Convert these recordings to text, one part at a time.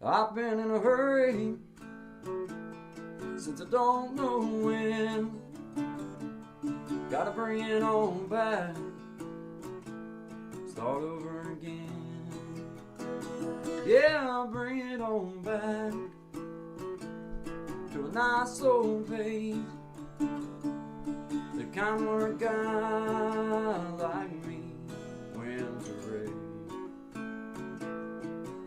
I've been in a hurry since I don't know when. Gotta bring it on back, start over again. Yeah, I'll bring it on back to a nice old pace. The kind where a guy like me wins a race.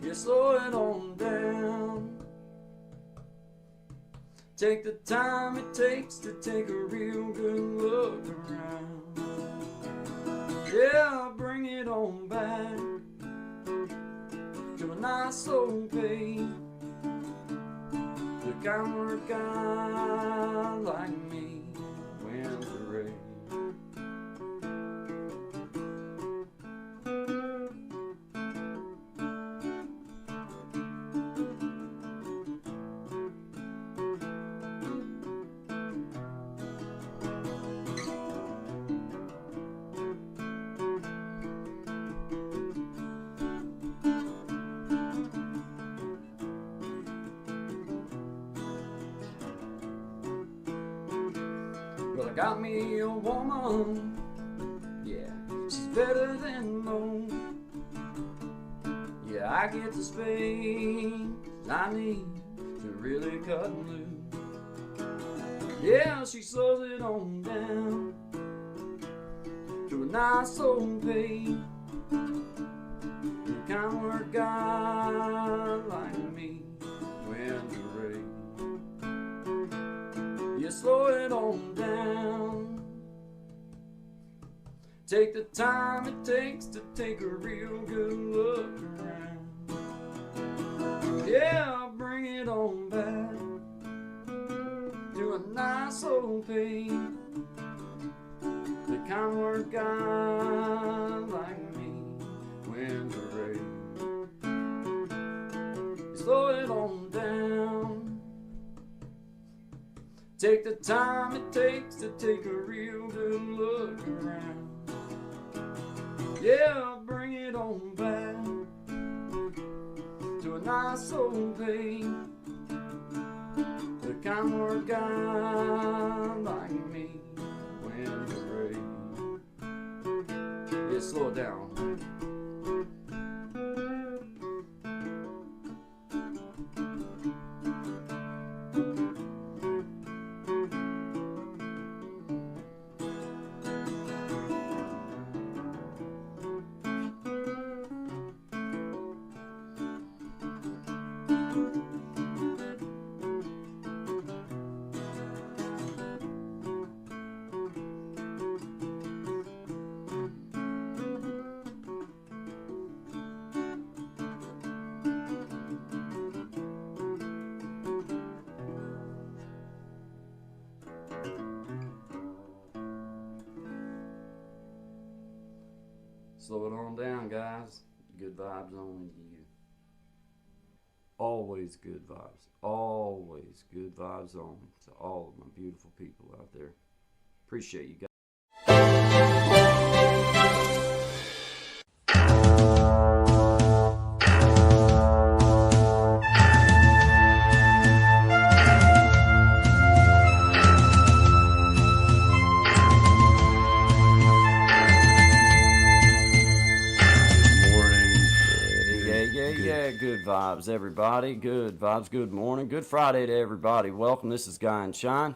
You slow it on down. Take the time it takes to take a real good look around. Yeah, bring it on back to a nice old pace. The kind where a guy like me wins the race. Well, I got me a woman, yeah, she's better than most. Yeah, I get the space I need to really cut loose. Yeah, she slows it on down to a nice old pace. The kind where a guy like me wins the race. You slow it on down. Take the time it takes to take a real good look around. Yeah, I'll bring it on back to a nice old pace. The kind where a guy like me wins a race. You slow it on down. Take the time it takes to take a real good look around. Yeah, I'll bring it on back to a nice old pace. The kind where a guy like me wins the race. Yeah, slow it down. Slow it on down, guys. Good vibes only to you. Always good vibes. Always good vibes only to all of my beautiful people out there. Appreciate you guys. Good vibes, everybody. Good vibes. Good morning. Good Friday to everybody. Welcome. This is Guy and Shine.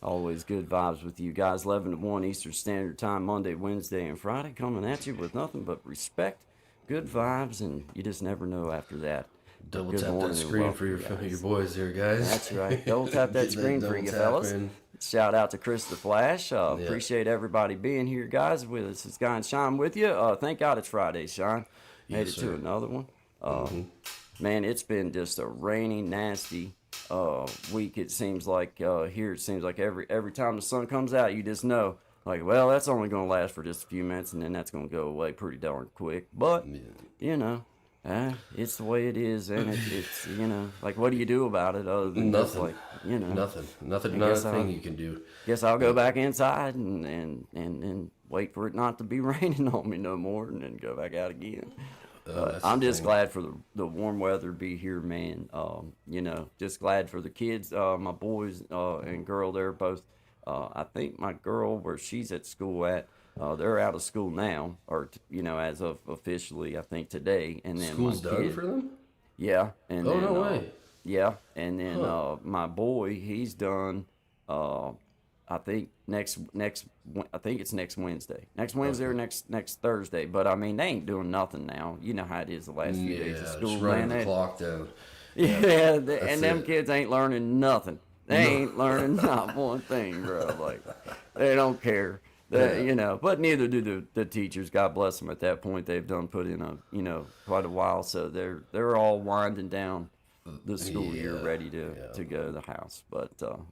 Always good vibes with you guys. 11 to 1 Eastern Standard Time, Monday, Wednesday, and Friday. Coming at you with nothing but respect, good vibes, and you just never know after that. Double tap that screen for your boys here, guys. That's right. Double tap that screen for you, fellas. Shout out to Chris the Flash. Appreciate everybody being here, guys. With us, it's Guy and Shine with you. Thank God it's Friday, Shine. Made it to another one. Man, it's been just a rainy, nasty week. It seems like here. It seems like every time the sun comes out, you just know, like, well, that's only going to last for just a few minutes, and then that's going to go away pretty darn quick. But you know, it's the way it is, and it's like, what do you do about it other than nothing? Just, like, nothing. Nothing you can do. Guess I'll go back inside and wait for it not to be raining on me no more, and then go back out again. I'm just glad for the warm weather to be here, man. Just glad for the kids. My boys and girl, they're both. I think my girl, where she's at school at, they're out of school now, or as of officially, I think today. And then school's done for them. Yeah, and oh, then, no way. Yeah, and then my boy, he's done. I think I think it's next Wednesday. Next Wednesday or next Thursday. But I mean, they ain't doing nothing now. You know how it is the last few days of school. Just running the clock down. Yeah, and them kids ain't learning nothing. They ain't learning not one thing, bro. Like, they don't care. But neither do the teachers. God bless them. At that point, they've done put in quite a while, so they're all winding down the school year, ready to go to the house. But so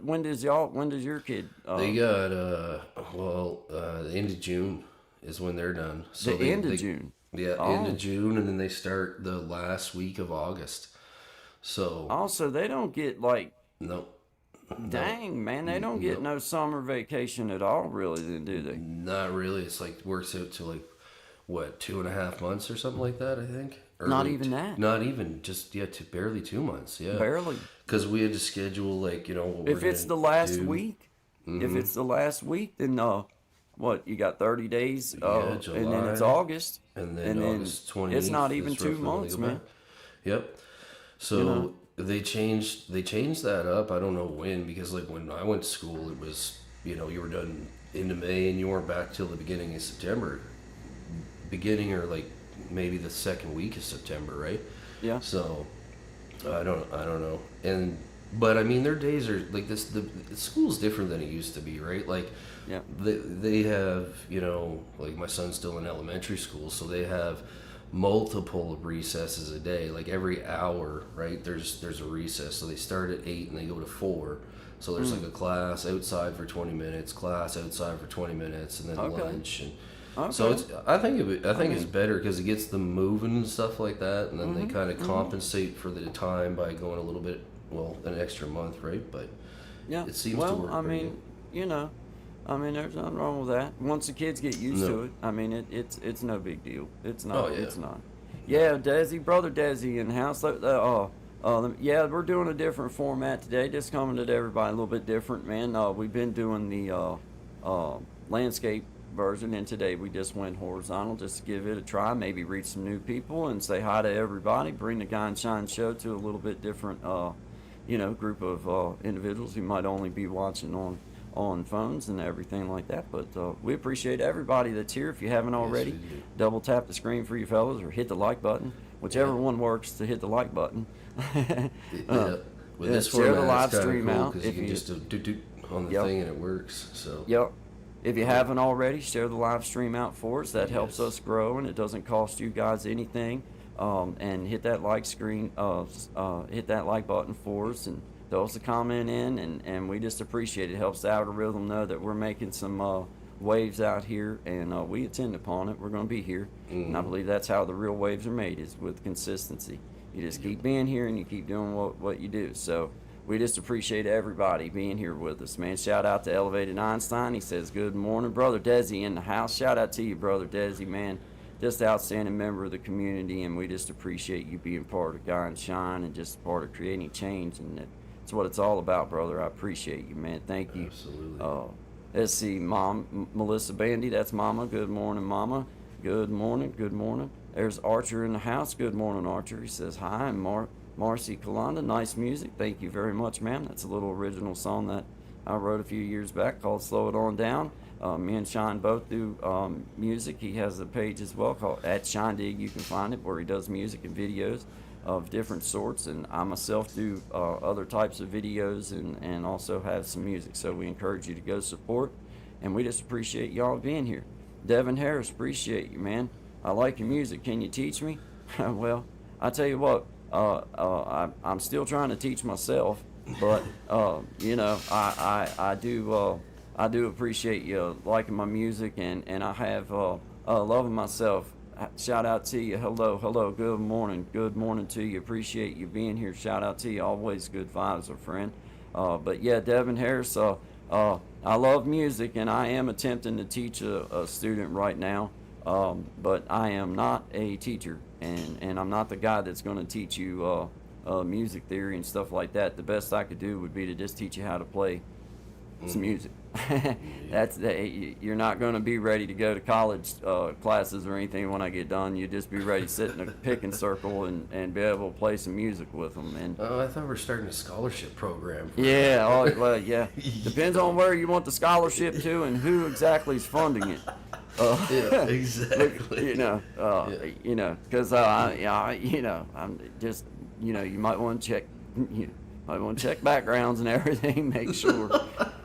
when does your kid? They got the end of June is when they're done. So the end of June. Yeah, end of June, and then they start the last week of August. So also they don't get like nope. Dang, man, they don't get no summer vacation at all, really, then, do they? Not really. It's like works out to like what 2.5 months or something like that, I think. Or not like even that. Not even just barely 2 months. Yeah, barely. Because we had to schedule what if it's the last week. If it's the last week, then what you got 30 days, July, and then it's August, and then August 28th. It's not even 2 months, man. Yep. So. They changed that up. I don't know when, because like when I went to school, it was you were done into May and you weren't back till the beginning of September, or like maybe the second week of September, right? Yeah. So I don't know. But I mean, their days are like this. The school's different than it used to be, right? Like, yeah. They have like my son's still in elementary school, so they have multiple recesses a day, like every hour, right? There's a recess. So they start at 8 and they go to 4. So there's like a class outside for 20 minutes, class outside for 20 minutes, and then lunch. And so I think it's better because it gets them moving and stuff like that, and then they kind of compensate for the time by going a little bit, an extra month, right? But it seems to work. I mean, there's nothing wrong with that. Once the kids get used to it, I mean, it's no big deal. It's not. Oh, yeah. It's not. Yeah, brother Desi in the house. We're doing a different format today. Just coming to everybody a little bit different, man. We've been doing the landscape version, and today we just went horizontal just to give it a try. Maybe reach some new people and say hi to everybody. Bring the Guy and Shine show to a little bit different, group of individuals who might only be watching on phones and everything like that. But we appreciate everybody that's here. If you haven't already, double tap the screen for you fellas or hit the like button, whichever one works to hit the like button. With this share format, the live it's stream cool out because you can just do on the thing and it works. So if you haven't already, share the live stream out for us. That helps us grow, and it doesn't cost you guys anything. And hit that like screen, hit that like button for us, and throw us a comment in, and we just appreciate it. It helps the algorithm know that we're making some waves out here, and we attend upon it. We're going to be here, and I believe that's how the real waves are made, is with consistency. You just keep being here, and you keep doing what you do. So we just appreciate everybody being here with us, man. Shout out to Elevated Einstein. He says, good morning. Brother Desi in the house. Shout out to you, Brother Desi, man. Just outstanding member of the community, and we just appreciate you being part of Guy and Shine and just part of creating change, and that's what it's all about, brother. I appreciate you, man. Thank you. Absolutely. Let's see, Melissa Bandy, that's Mama. Good morning, Mama. Good morning. There's Archer in the house. Good morning, Archer. He says hi. And Marcy Kalanda, nice music. Thank you very much, ma'am. That's a little original song that I wrote a few years back called Slow It On Down. Me and Shine both do music. He has a page as well called @ShineDig. You can find it, where he does music and videos of different sorts, and I myself do other types of videos and also have some music. So we encourage you to go support, and we just appreciate y'all being here. Devin Harris, appreciate you, man. I like your music. Can you teach me? Well, I tell you what, I'm still trying to teach myself, but I do appreciate you liking my music, and I have loving myself. Shout out to you. Hello. Good morning to you. Appreciate you being here. Shout out to you. Always good vibes, friend. But yeah, Devin Harris. I love music, and I am attempting to teach a student right now. But I am not a teacher, and I'm not the guy that's going to teach you music theory and stuff like that. The best I could do would be to just teach you how to play some music. You're not going to be ready to go to college classes or anything when I get done. You just be ready to sit in a picking circle and be able to play some music with them. And I thought we were starting a scholarship program. Yeah, well, yeah. Depends on where you want the scholarship to and who exactly is funding it. Yeah, exactly. You know, because I'm just, you might want to check. I want to check backgrounds and everything, make sure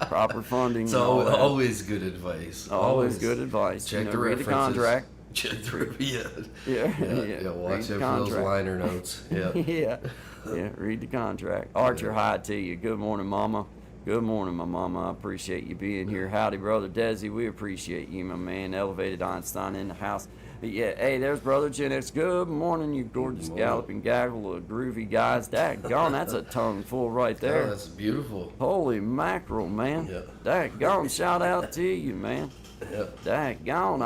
proper funding. It's and all that. always good advice. Always good advice. Check the read references. the contract. Check the Yeah. Watch out for those liner notes. Yeah. yeah. Read the contract. Archer, hi to you. Good morning, Mama. Good morning, my mama. I appreciate you being here. Howdy, brother Desi. We appreciate you, my man. Elevated Einstein in the house. Yeah, hey, there's brother Gen X. Good morning, you gorgeous galloping gaggle of groovy guys. Daggone, that's a tongue full right there. Oh, that's beautiful. Holy mackerel, man. Yeah. Daggone, shout out to you, man. Yep. Daggone,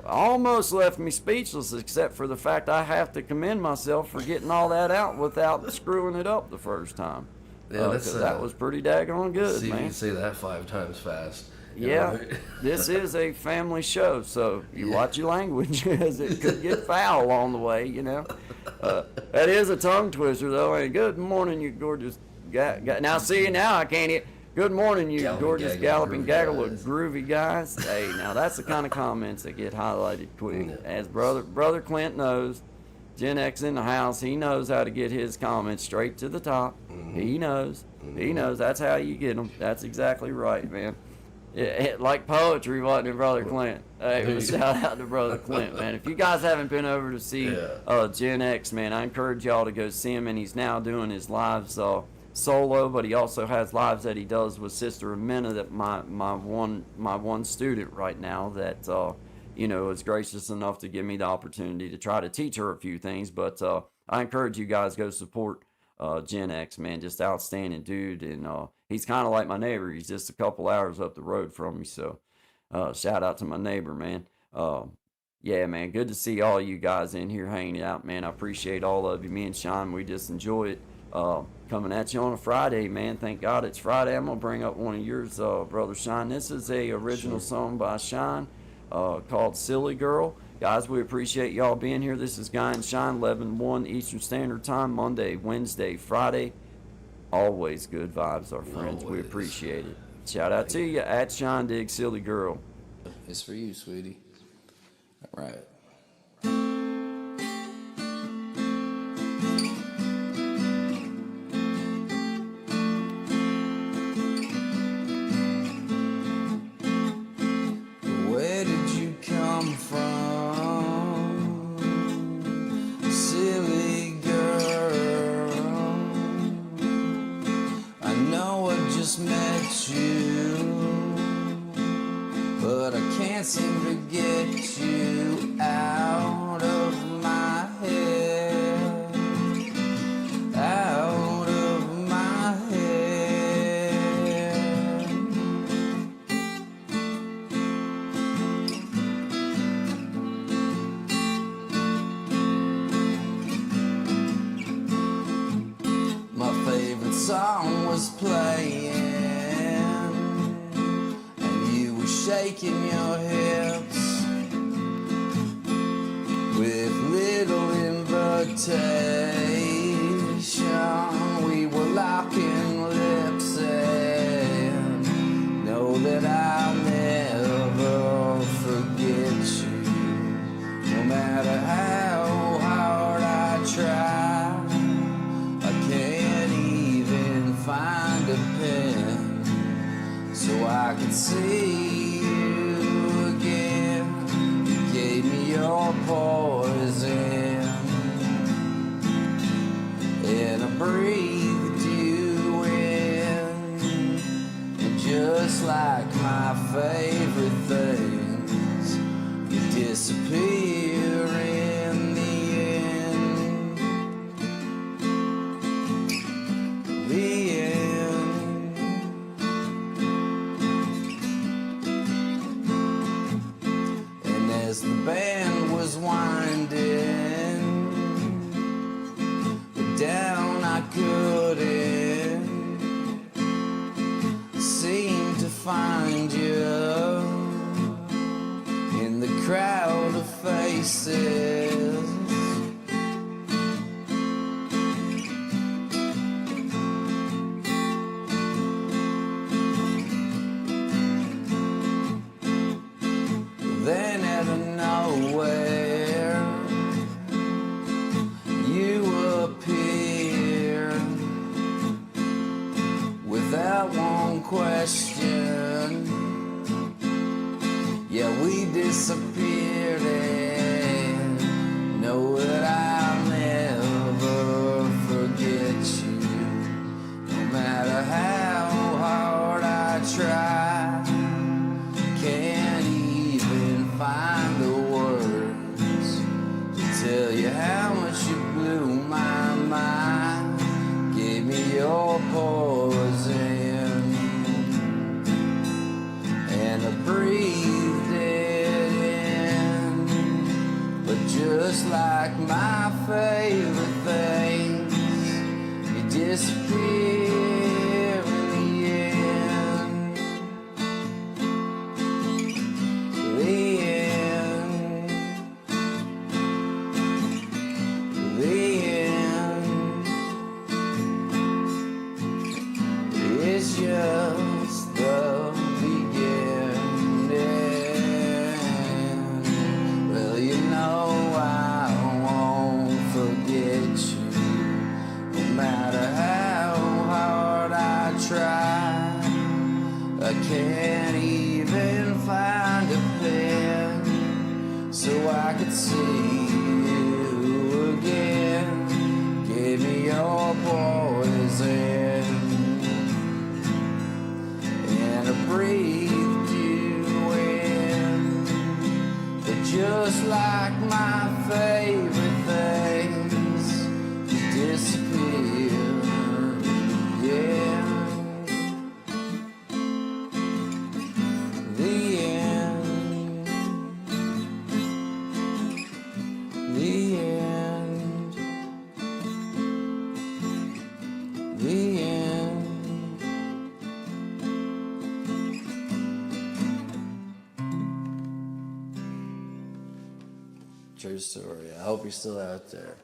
almost left me speechless, except for the fact I have to commend myself for getting all that out without screwing it up the first time. Yeah, that was pretty daggone good, see man. If you can say that 5 times fast. Yeah, this is a family show, so you watch your language, because it could get foul on the way, That is a tongue twister, though. Hey, good morning, you gorgeous now, see, now I can't hear. Good morning, you gorgeous galloping gaggle of groovy guys. Hey, now that's the kind of comments that get highlighted quick. As brother Clint knows, Gen X in the house, he knows how to get his comments straight to the top. Mm-hmm. He knows. That's how you get them. That's exactly right, man. Like poetry, wasn't it, Brother Clint? Hey, shout out to Brother Clint, man. If you guys haven't been over to see Gen X, man, I encourage y'all to go see him. And he's now doing his lives solo, but he also has lives that he does with Sister Amina, that my one student right now that is gracious enough to give me the opportunity to try to teach her a few things. But I encourage you guys go support Gen X, man. Just outstanding dude, and he's kind of like my neighbor. He's just a couple hours up the road from me, so shout out to my neighbor, man. Yeah, man, good to see all you guys in here hanging out, man. I appreciate all of you. Me and Sean, we just enjoy it. Coming at you on a Friday, man. Thank God it's Friday. I'm gonna bring up one of yours, Brother Sean. This is a original song by Sean called Silly Girl. Guys, we appreciate y'all being here. This is Guy and Shine, 11-1 Eastern Standard Time, Monday, Wednesday, Friday. Always good vibes, our friends. We appreciate it. Shout out to you at Shine Dig Silly Girl. It's for you, sweetie. All right. Where did you come from, silly girl? I know I just met you, but I can't seem to get you out of my head, out of my head. My favorite song was playing, shaking your hips with little invitation. We were locking lips, and know that I'll never forget you. No matter how hard I try, I can't even find a pen so I can see your poison, and I breathed you in, and just like my favorite things, you disappear in the end. The end. And as the band was winding question. Yeah, we disappeared and know that I'll never forget you. No matter how hard I try, can't even find the words to tell you how much you blew my mind. Gave me your poison, and I breathed it in. But just like my favorite things, you disappear in the end. The end. The end. It's just the beginning. Well, you know I won't forget you, no matter how hard I try. I can't even find a pen so I could see you again. Give me your poison, and I breathed you in. But just like my favorite things, you disappear. Yeah. The end. The end. The end. True story. I hope you're still out there.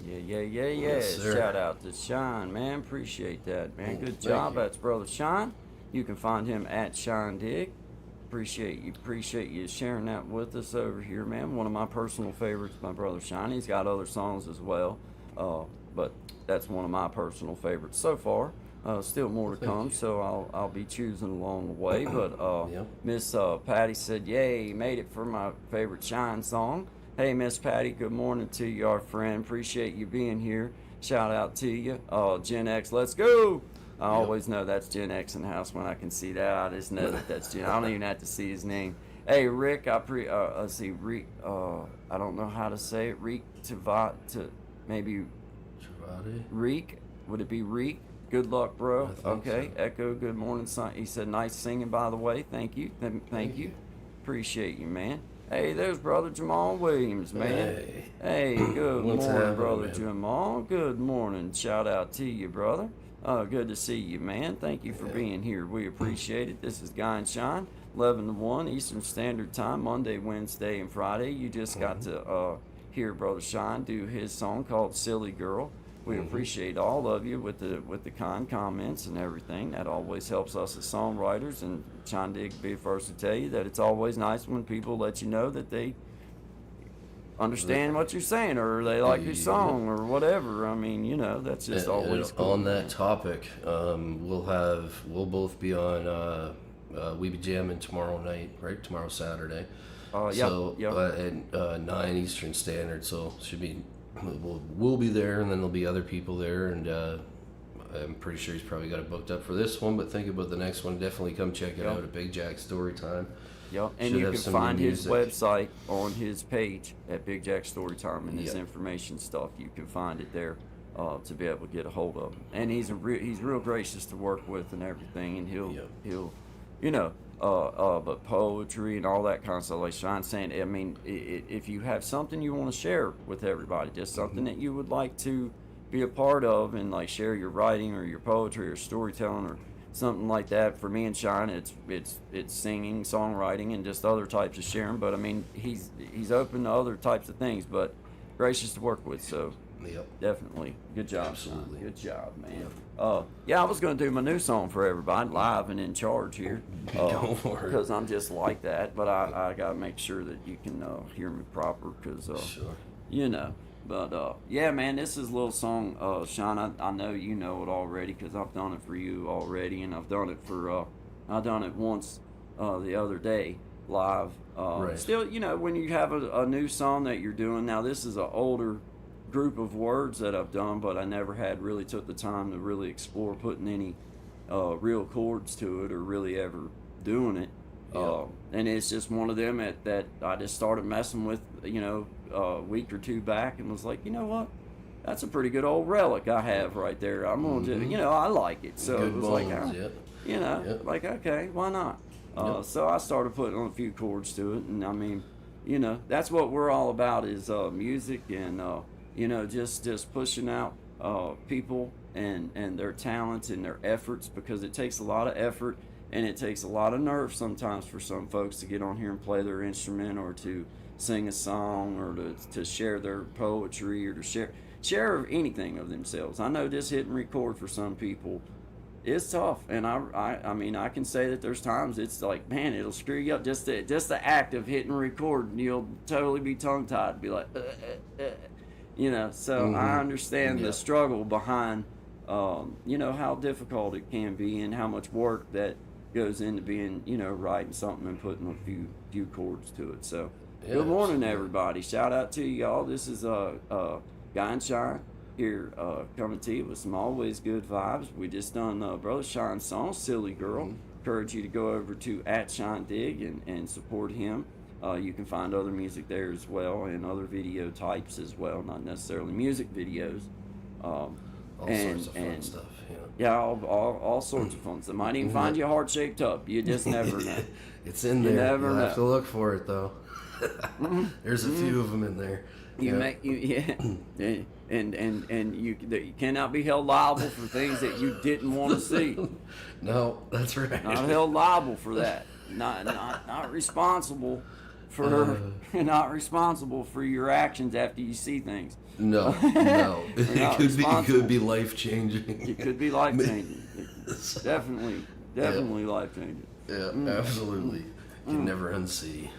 Yeah. Yes, sir. Shout out to Sean, man. Appreciate that, man. Good job. That's Brother Sean. You can find him at Sean Dig. Appreciate you sharing that with us over here, man. One of my personal favorites, my brother Sean. He's got other songs as well, but that's one of my personal favorites so far. Still more to come, so I'll be choosing along the way. But Yep. Miss Patty said, "Yay, made it for my favorite Shine song." Hey, Miss Patty, good morning to you, our friend. Appreciate you being here. Shout out to you. Gen X, let's go. I always know that's Gen X in the house when I can see that. I just know that that's Gen. I don't even have to see his name. Hey, Rick, let's see, Rick, I don't know how to say it. Reek to maybe Travade? Reek. Would it be Reek? Good luck, bro. I think Okay. so. Echo, good morning, son. He said, nice singing, by the way. Thank you. Thank you. Appreciate you, man. Hey, there's Brother Jamal Williams, man. Hey, good What's morning, happening, Brother man? Jamal. Good morning. Shout out to you, brother. Good to see you, man. Thank you for being here. We appreciate it. This is Guy and Shine, 11 to 1 Eastern Standard Time, Monday, Wednesday, and Friday. You just got to hear Brother Shine do his song called Silly Girl. We appreciate all of you with the kind comments and everything. That always helps us as songwriters. And Sean Dig be the first to tell you that it's always nice when people let you know that they understand what you're saying or they like your song or whatever. I mean, you know, that's just always cool. On that topic, we'll both be on We Be Jamming tomorrow night, right? Tomorrow Saturday. At 9 Eastern Standard, so should be we'll be there, and then there'll be other people there, and I'm pretty sure he's probably got it booked up for this one, but think about the next one. Definitely come check it out at Big Jack Storytime. Yep, and Should you have can some find new his music. website on his page at Big Jack Storytime and his Yep. information stuff. You can find it there to be able to get a hold of him. And he's real gracious to work with and everything, and he'll you know, but poetry and all that kind of stuff. Like Sean's saying, I mean, if you have something you want to share with everybody, just something that you would like to be a part of and like share your writing or your poetry or storytelling or something like that. For me and Sean, it's singing, songwriting, and just other types of sharing. But I mean, he's open to other types of things, but gracious to work with. So Yep. definitely, good job, Absolutely. Sean. Good job, man. Yeah, I was gonna do my new song for everybody, live and in charge here. Go for it. Because I'm just like that. But I gotta make sure that you can hear me proper. Because Sure. you know, But yeah, man, this is a little song, Sean. I know you know it already because I've done it for you already, and I've done it for I done it once the other day live. Right. Still, when you have a new song that you're doing now, this is an older group of words that I've done, but I never had really took the time to really explore putting any real chords to it or really ever doing it. Yeah. And it's just one of them that I just started messing with, a week or two back, and was like, you know what? That's a pretty good old relic I have right there. I'm gonna do, I like it. So Good it was bones, like, yep. like, okay, why not? So I started putting on a few chords to it, and I mean, that's what we're all about is music and just pushing out people and their talents and their efforts, because it takes a lot of effort and it takes a lot of nerve sometimes for some folks to get on here and play their instrument or to sing a song or to share their poetry or to share anything of themselves. I know just hit and record for some people, it's tough, and I mean I can say that there's times it's like, man, it'll screw you up, just the act of hitting record, and you'll totally be tongue tied, be like, So I understand the struggle behind, how difficult it can be and how much work that goes into being, writing something and putting a few chords to it. So good morning, everybody. Shout out to y'all. This is Guy and Shine here coming to you with some always good vibes. We just done Brother Shine's song, Silly Girl. Encourage you to go over to @ShineDig and support him. You can find other music there as well, and other video types as well, not necessarily music videos. All sorts of fun stuff. Yeah, all sorts of fun stuff. Might even find you a heart-shaped tub. You just never know. It's in there. You never know. Have to look for it though. There's a few of them in there. And you cannot be held liable for things that you didn't want to see. No, that's right. Not held liable for that. Not responsible for not responsible for your actions after you see things. No. It could be life changing. It could be life changing. Definitely life changing. Yeah, absolutely. You can never unsee.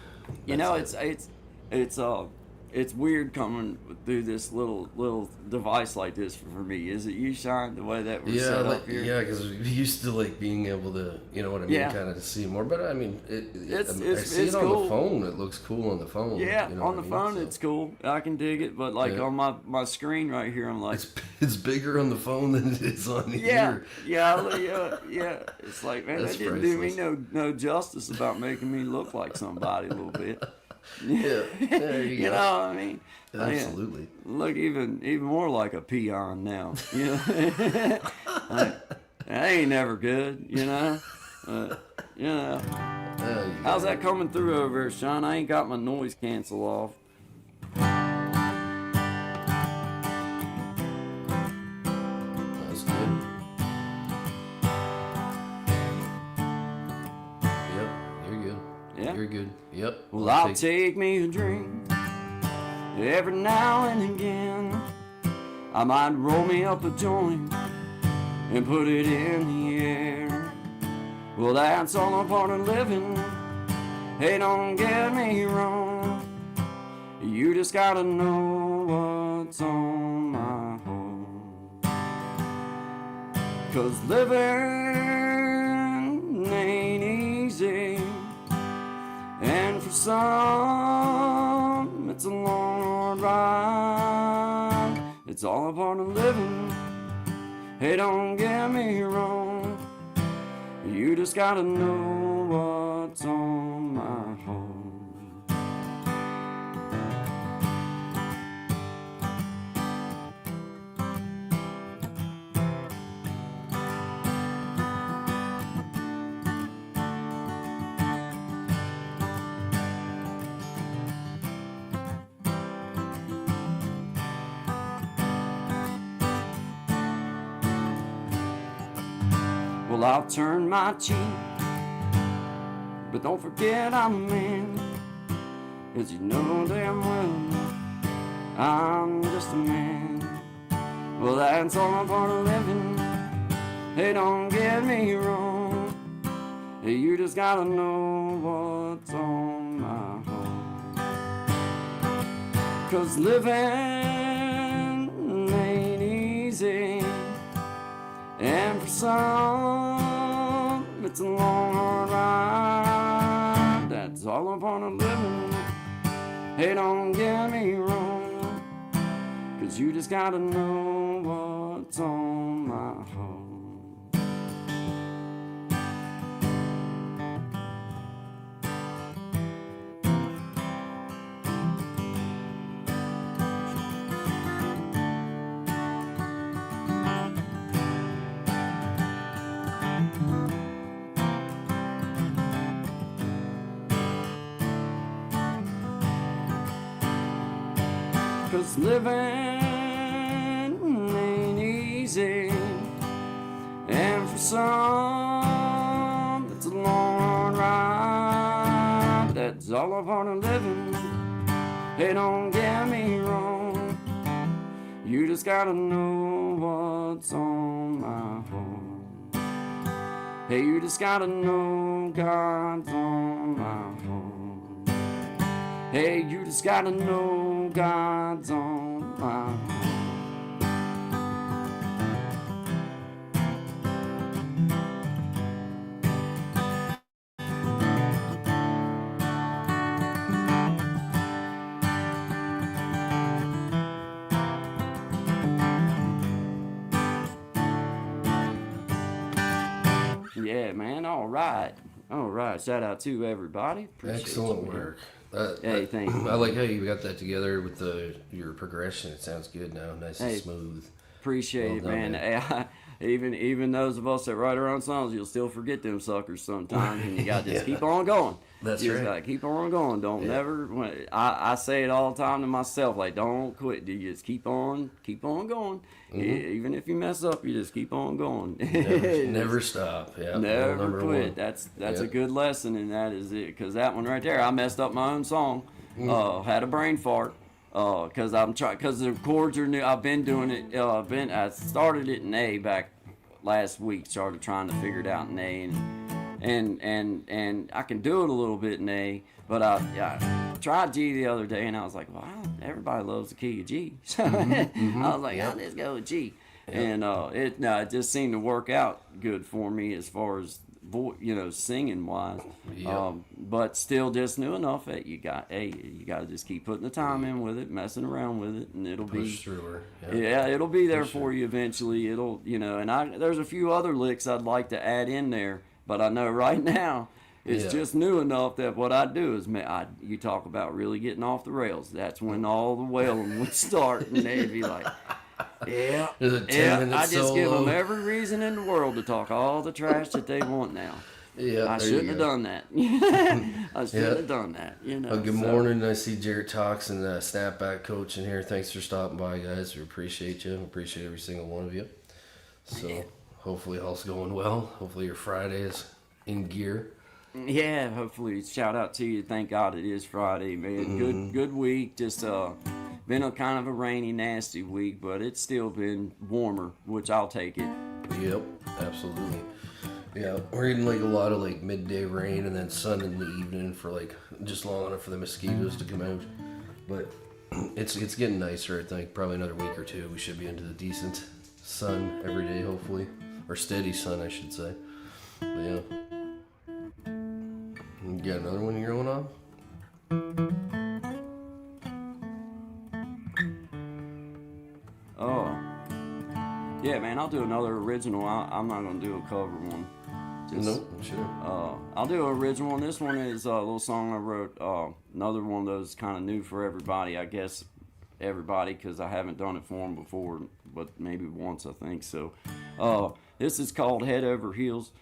It's weird coming through this little device like this for me. Is it you, Shine, the way that we're set up here? Yeah, because we used to being able to, kind of see more. But I mean, I see it on cool. the phone. It looks cool on the phone. Yeah, on the phone it's cool. I can dig it. But on my screen right here, I'm like, it's bigger on the phone than it is on here. Yeah. It's like, man, That's that didn't do me no justice about making me look like somebody a little bit. Yeah, there you go. You know what I mean? Absolutely. Look even more like a peon now. That ain't never good, How's that coming through over here, Sean? I ain't got my noise cancel off. That's good. Yep, you're good. Yeah? You're good. Yep. Well, I'll take me a drink every now and again. I might roll me up a joint and put it in the air. Well, that's all a part of living. Hey, don't get me wrong. You just gotta know what's on my heart. 'Cause living ain't easy. And for some, it's a long ride. It's all a part of living. Hey, don't get me wrong. You just gotta know what's on my heart. Well, I'll turn my cheek, but don't forget I'm a man. 'Cause you know damn well I'm just a man. Well, that's all a part of living. Hey, don't get me wrong. Hey, you just gotta know what's on my heart. 'Cause living some, it's a long hard ride. That's all a part of living. Hey, don't get me wrong, 'cause you just gotta know what's on my heart. 'Cause living ain't easy, and for some it's a long ride. That's all a part of living. Hey, don't get me wrong, you just gotta know what's on my heart. Hey, you just gotta know God's on my heart. Hey, you just gotta know God's on my heart. Yeah, man. All right. Shout out to everybody. Appreciate Excellent you, work. Hey, thank you. I like how you got that together with your progression. It sounds good now, nice and smooth. Appreciate Well it, done, man. Even those of us that write our own songs, you'll still forget them suckers sometimes, and you got to just keep on going. That's you right. Just gotta keep on going. Don't never. I say it all the time to myself, like, don't quit. You just keep on going. Even if you mess up, you just keep on going. Never stop. Yeah. Never Number quit. one. That's a good lesson, and that is it. Because that one right there, I messed up my own song. Had a brain fart. Because the chords are new. I've been doing it. I started it in A back last week. Started trying to figure it out in A, and I can do it a little bit in A. But I tried G the other day, and I was like, well, everybody loves the key of G. So I was like, I'll just go with G. And it just seemed to work out good for me as far as singing wise. But still just new enough that you got to just keep putting the time in with it, messing around with it, and it'll Push through her. Yeah, it'll be there for you eventually. It'll, and there's a few other licks I'd like to add in there, but I know right now it's just new enough that what I do is, you talk about really getting off the rails. That's when all the wailing would start, and they'd be like, I just give them every reason in the world to talk all the trash that they want now. Yeah, I shouldn't have done that. I shouldn't have done that. Good morning. I see Jarrett Talks and Snapback Coach in here. Thanks for stopping by, guys. We appreciate you. Appreciate every single one of you. So hopefully all's going well. Hopefully your Friday is in gear. Yeah, hopefully. Shout out to you. Thank God it is Friday, man. Good week. Just been a kind of a rainy, nasty week, but it's still been warmer, which I'll take it. Yep, absolutely. Yeah, we're getting like a lot of like midday rain and then sun in the evening for like just long enough for the mosquitoes to come out. But it's getting nicer, I think. Probably another week or two. We should be into the decent sun every day, hopefully. Or steady sun, I should say. But yeah. You got another one you're going on? Oh. Yeah, man, I'll do another original. I'm not going to do a cover one. Nope, sure. I'll do an original one. This one is a little song I wrote. Another one of those kind of new for everybody, I guess. Everybody, because I haven't done it for them before, but maybe once, I think. So this is called Head Over Heels.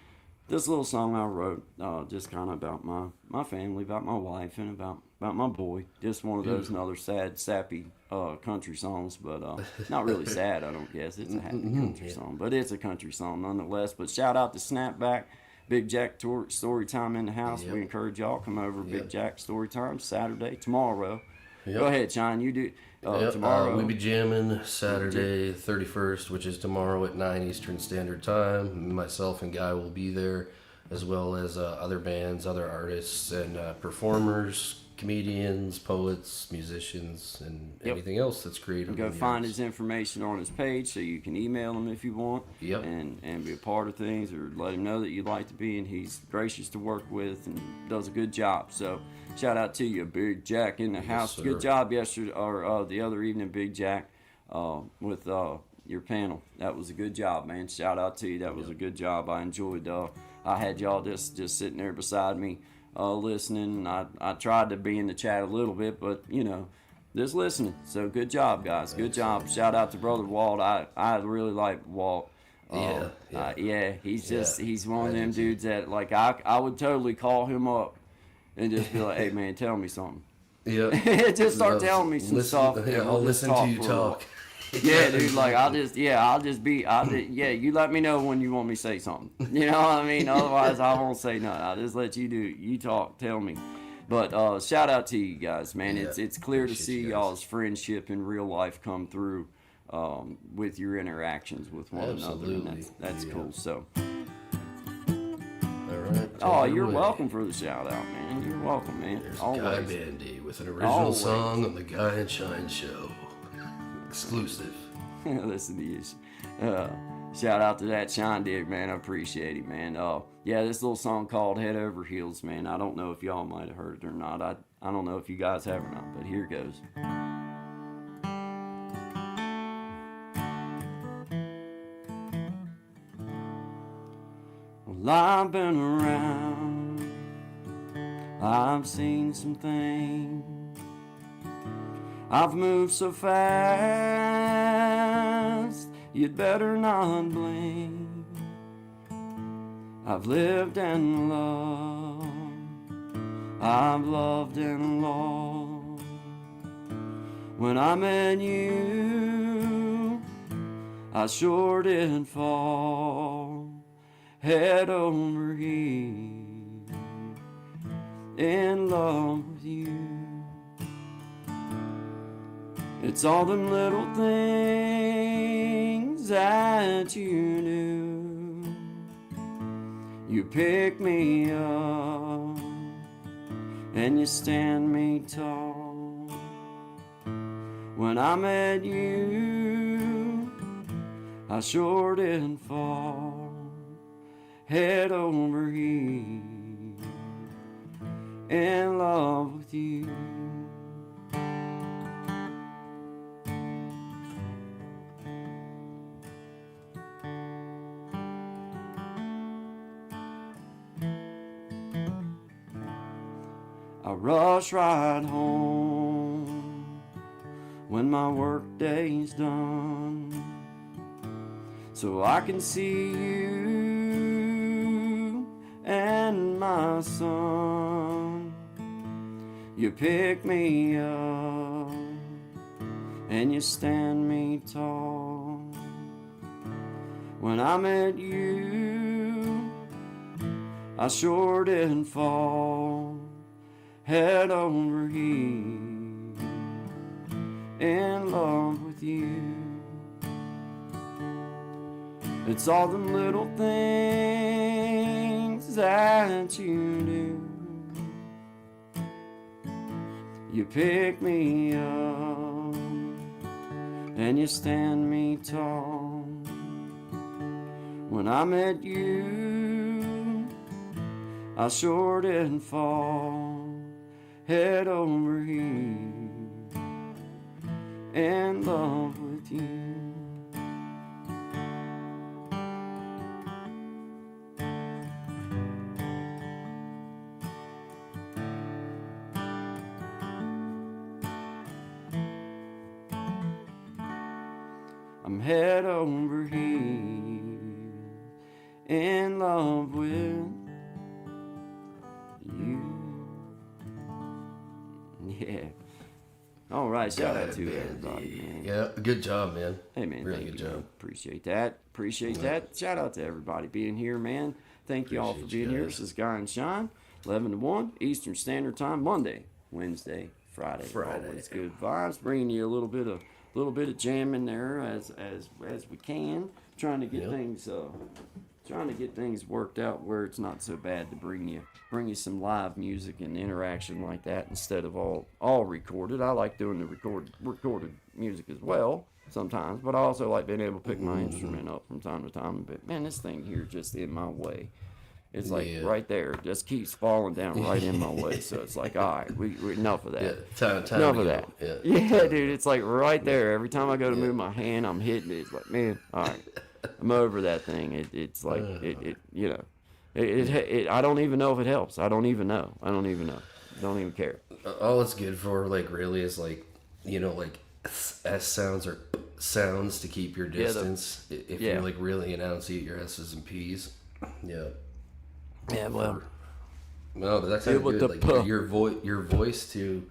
This little song I wrote, just kind of about my family, about my wife, and about my boy. Just one of those another sad, sappy country songs, but not really sad, I don't guess. It's a happy country song, but it's a country song nonetheless. But shout out to Snapback, Big Jack Storytime in the house. We encourage y'all, come over Big Jack Storytime Saturday, tomorrow. Go ahead, Sean, you do tomorrow. We'll be jamming Saturday 31st, which is tomorrow at 9 Eastern Standard Time. Myself and Guy will be there, as well as other bands, other artists, and performers, comedians, poets, musicians, and anything else that's creative. Go find his information on his page so you can email him if you want. Yep. And be a part of things, or let him know that you'd like to be, and he's gracious to work with and does a good job. So shout out to you, Big Jack in the house. Sir. Good job yesterday, or the other evening, Big Jack, with your panel. That was a good job, man. Shout out to you. That was a good job. I enjoyed. I had y'all just sitting there beside me, listening. I tried to be in the chat a little bit, but just listening. So good job, guys. Good job. Shout out to Brother Walt. I really like Walt. He's one of them dudes that, like, I would totally call him up and just be like, hey man, tell me something. Yeah. Just start telling me some stuff. I'll listen to you talk. Yeah, dude, like, you let me know when you want me to say something. You know what I mean? Otherwise, I won't say nothing. I'll just let you talk, tell me. But shout out to you guys, man. Yeah, it's clear to see you guys. y'all's friendship in real life come through with your interactions with one another. And that's cool. So, all right. oh, you're welcome for the shout out, man. You're welcome, man. There's Always. Guy Bandy with an original Always. song on the Guy and Shine Show. Exclusive. Listen to you. Shout out to that Shine Dig, man. I appreciate it, man. This little song called Head Over Heels, man. I don't know if y'all might have heard it or not. I don't know if you guys have or not, but here goes. Well, I've been around. I've seen some things. I've moved so fast, you'd better not blink. I've lived and loved, I've loved and lost. When I met you, I sure did fall head over heels in love with you. It's all them little things that you do. You pick me up and you stand me tall. When I met you, I sure did fall head over heels in love with you. I rush right home when my work day's done, so I can see you and my son. You pick me up and you stand me tall. When I met you, I sure did fall head over heels in love with you. It's all them little things that you do. You pick me up and you stand me tall. When I met you, I sure did fall head over heels in love with you. I'm head over heels in love with you. Yeah. All right, shout out to everybody, man. Yeah, good job, man. Hey, man, really thank good you, job. man. Appreciate that. Appreciate that. Shout out to everybody being here, man. Thank you all for Appreciate you being here. guys. This is Guy and Shine, 11 to 1 Eastern Standard Time, Monday, Wednesday, Friday. Always good vibes. Bringing you a little bit of jam in there as we can. Trying to get things trying to get things worked out where it's not so bad to bring you some live music and interaction like that instead of all recorded. I like doing the recorded music as well sometimes, but I also like being able to pick my instrument up from time to time. But man, this thing here just in my way. It's like right there, it just keeps falling down right in my way. So it's like, all right, we enough of that. Yeah, time enough of that. Yeah, dude, it's like right there. Every time I go to move my hand, I'm hitting it. It's like, man, all right, I'm over that thing. It's like it you know, it I don't even know if it helps. I don't even know. Don't even care. All it's good for, like, really is like, you know, like S sounds or sounds to keep your distance. If you're like really enunciate your S's and P's. Yeah. Yeah, well, no, but that's good. Like your voice to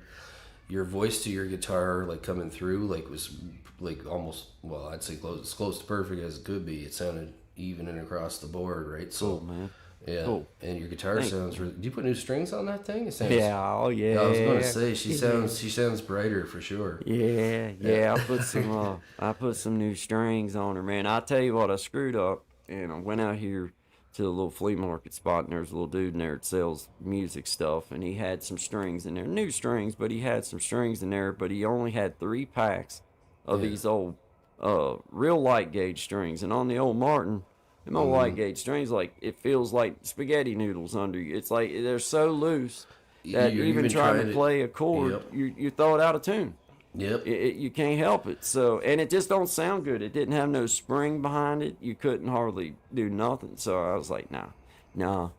your guitar, like coming through, like was like almost, well, I'd say as close to perfect as it could be. It sounded even and across the board, right? So, cool, man. Yeah, cool. And your guitar sounds. Do you put new strings on that thing? It sounds, yeah, yeah. I was going to say she sounds brighter for sure. Yeah. I put some new strings on her, man. I tell you what, I screwed up, and I went out here to a little flea market spot, and there's a little dude in there that sells music stuff, and he had some strings in there, new strings, but he had some strings in there, but he only had 3 packs of these old real light gauge strings, and on the old Martin, them old light gauge strings, like, it feels like spaghetti noodles under you. It's like they're so loose that even trying to play a chord, you throw it out of tune. Yep. You can't help it. So, and it just don't sound good. It didn't have no spring behind it. You couldn't hardly do nothing. So I was like, no.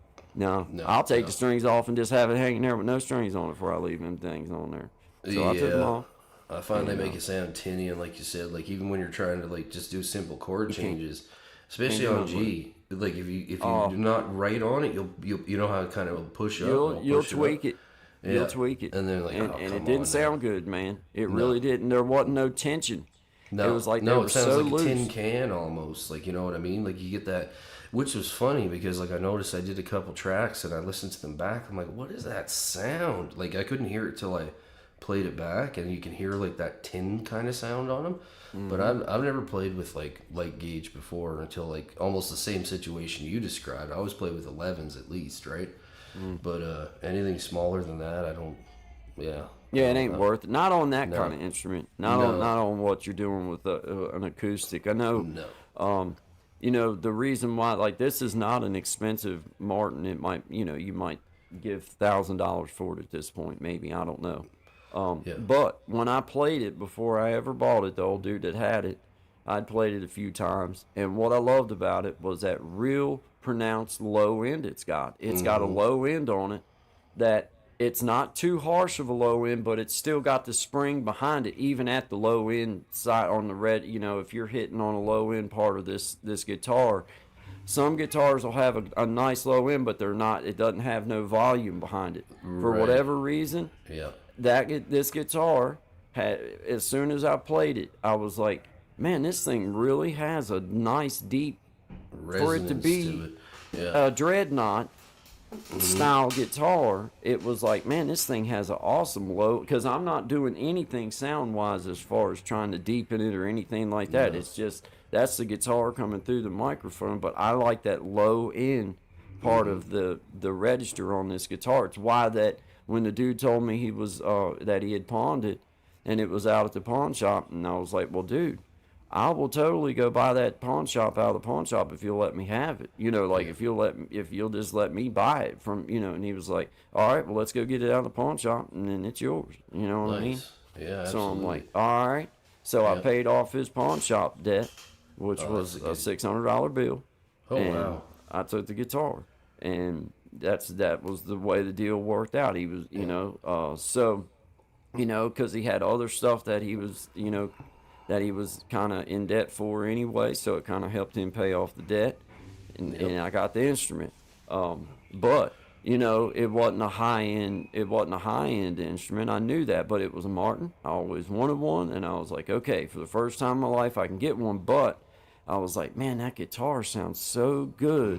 I'll take the strings off and just have it hanging there with no strings on it before I leave them things on there. So I took them off. I find they make it sound tinny, and like you said, like even when you're trying to like just do simple chord changes, especially on G, like if you do not write on it, you know how it kind of push up. You'll tweak it. You'll tweak it. And then like, and it didn't sound good, man. It really didn't. There wasn't no tension. No, it was like it sounds so like loose. a tin can almost. Like, you know what I mean? Like you get that, which was funny because like I noticed I did a couple tracks and I listened to them back. I'm like, what is that sound? Like I couldn't hear it till I played it back, and you can hear like that tin kind of sound on them. But I've never played with like light gauge before until like almost the same situation you described. I always play with 11s at least, right? But anything smaller than that, I don't. Yeah, it ain't worth it. Not on that kind of instrument. Not on what you're doing with an acoustic. I know. You know, the reason why, like, this is not an expensive Martin. It might, you might give $1,000 for it at this point, maybe. I don't know. But when I played it before I ever bought it, the old dude that had it, I'd played it a few times, and what I loved about it was that real pronounced low end it's got. It's got a low end on it that it's not too harsh of a low end, but it's still got the spring behind it, even at the low end side on the red. If you're hitting on a low end part of this guitar, some guitars will have a nice low end, but it doesn't have no volume behind it. For whatever reason, this guitar had, as soon as I played it, I was like, man, this thing really has a nice deep, for it to be a dreadnought style guitar. It was like, man, this thing has an awesome low, because I'm not doing anything sound wise as far as trying to deepen it or anything like that. It's just, that's the guitar coming through the microphone, but I like that low end part of the register on this guitar. It's why that when the dude told me he was that he had pawned it and it was out at the pawn shop, and I was like, well, dude, I will totally go buy that pawn shop out of the pawn shop if you'll let me have it. If you'll just let me buy it from, and he was like, all right, well, let's go get it out of the pawn shop and then it's yours. You know what I mean? Yeah, absolutely. So I'm like, all right. So I paid off his pawn shop debt, which was a $600 bill. Oh, and wow. I took the guitar, and that was the way the deal worked out. He was, because he had other stuff that he was, that he was kind of in debt for anyway, so it kind of helped him pay off the debt, and I got the instrument. But it wasn't a high end instrument. I knew that, but it was a Martin. I always wanted one, and I was like, okay, for the first time in my life, I can get one. But I was like, man, that guitar sounds so good,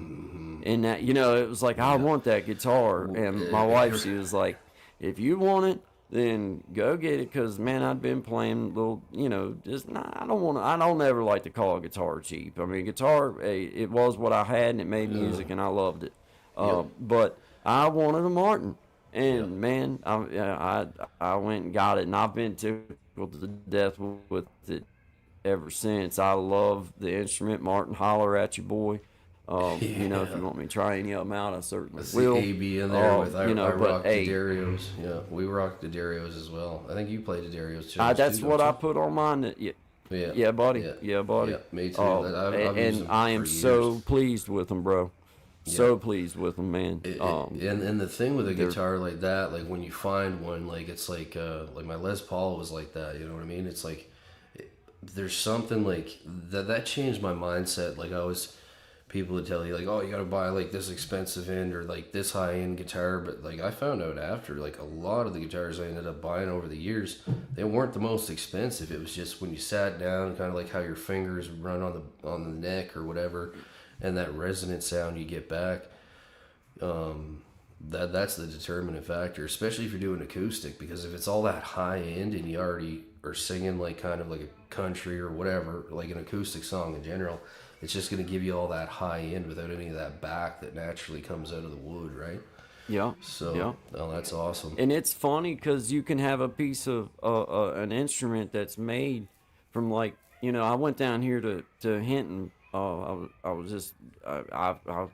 and that it was like, I want that guitar. And my wife, she was like, if you want it, then go get it. Cause man, I'd been playing little, just I don't ever like to call a guitar cheap. I mean, guitar, it was what I had and it made music and I loved it. But I wanted a Martin, and man, I went and got it, and I've been tickled to death with it ever since. I love the instrument. Martin, holler at your boy. If you want me to try any of them out, I certainly will. AB in there with I rock the Darios. Yeah, we rock the Darios as well. I think you played the Darios too. That's what I put on mine. Yeah, buddy. Yeah, buddy. Yeah, me too. And I am so pleased with them, bro. So pleased with them, man. And the thing with a guitar like that, like when you find one, like it's like my Les Paul was like that. You know what I mean? It's like there's something like that changed my mindset. Like people would tell you like, oh, you got to buy like this expensive end or like this high end guitar, but like I found out after, like a lot of the guitars I ended up buying over the years, they weren't the most expensive. It was just when you sat down, kind of like how your fingers run on the neck or whatever, and that resonant sound you get back. That's the determinant factor, especially if you're doing acoustic, because if it's all that high end and you already are singing like kind of like a country or whatever, like an acoustic song in general, it's just going to give you all that high end without any of that back that naturally comes out of the wood, right? Yeah. So, oh, that's awesome. And it's funny because you can have a piece of an instrument that's made from like, I went down here to Hinton. I'll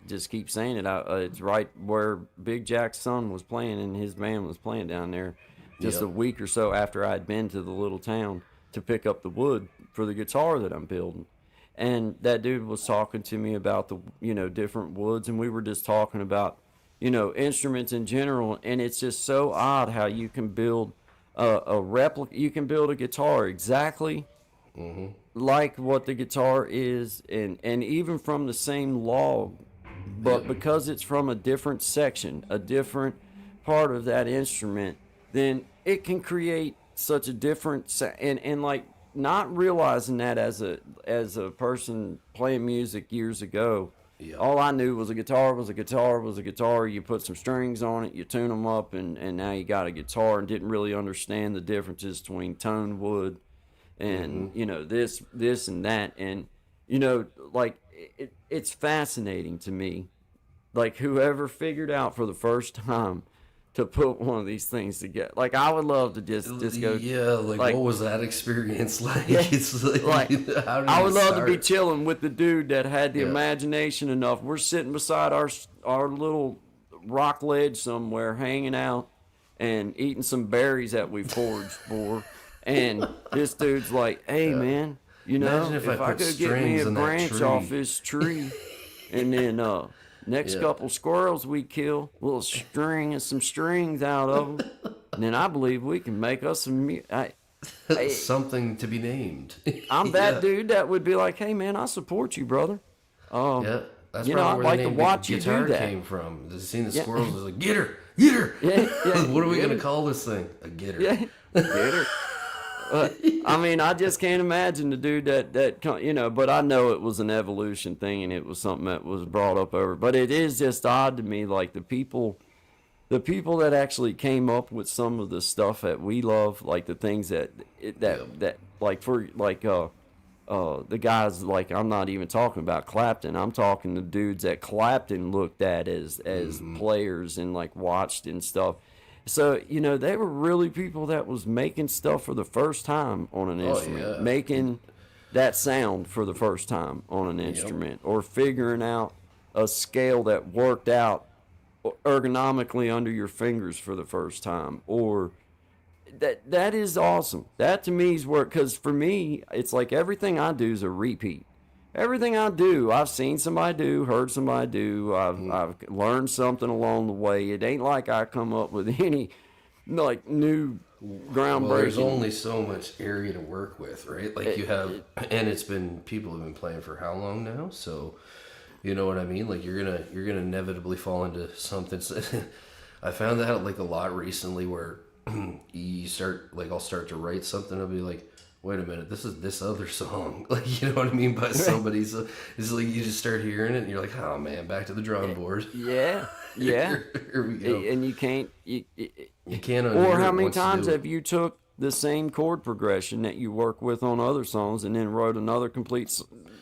just keep saying it. It's right where Big Jack's son was playing and his band was playing down there. Just a week or so after I'd been to the little town to pick up the wood for the guitar that I'm building. And that dude was talking to me about the, different woods, and we were just talking about, instruments in general. And it's just so odd how you can build a replica. You can build a guitar exactly like what the guitar is, and even from the same log, but because it's from a different section, a different part of that instrument, then it can create such a different and like, not realizing that as a person playing music years ago, all I knew was a guitar was a guitar was a guitar. You put some strings on it, you tune them up, and now you got a guitar, and didn't really understand the differences between tone wood and this and that. And like it's fascinating to me, like whoever figured out for the first time to put one of these things together. Like I would love to just go. Yeah, like what was that experience like? It's like how did I would love start? to be chilling with the dude that had the imagination enough. We're sitting beside our little rock ledge somewhere, hanging out and eating some berries that we foraged for, and this dude's like, "Hey man, if I could get me a branch off this tree, and then next couple squirrels we kill, we'll string some strings out of them, and then I believe we can make us some something to be named." I'm that dude that would be like, "Hey man, I support you, brother." That's I'd where like the to name watch you guitar do that. came from. Seeing the squirrels was like, get her. What are we gonna call this thing? A getter. Yeah, get her. I mean, I just can't imagine the dude that but I know it was an evolution thing and it was something that was brought up over. But it is just odd to me, like the people that actually came up with some of the stuff that we love, like the things that like for like the guys, like I'm not even talking about Clapton. I'm talking the dudes that Clapton looked at as players and like watched and stuff. So, they were really people that was making stuff for the first time on an instrument, making that sound for the first time on an instrument, or figuring out a scale that worked out ergonomically under your fingers for the first time, or that is awesome. That to me is work, because for me, it's like everything I do is a repeat. Everything I do, I've seen somebody do, heard somebody do, I've learned something along the way. It ain't like I come up with any like new groundbreaking. Well, there's only so much area to work with, right? Like people have been playing for how long now? So, you know what I mean? Like you're gonna inevitably fall into something. I found that out like a lot recently, where you start, like I'll start to write something, I'll be like, wait a minute, this is this other song. Like, you know what I mean? By somebody. So it's like you just start hearing it and you're like, oh man, back to the drawing board. Yeah, yeah. Here we go. And you can't. You can't unhear Or how it many once you times do it. have you took the same chord progression that you work with on other songs and then wrote another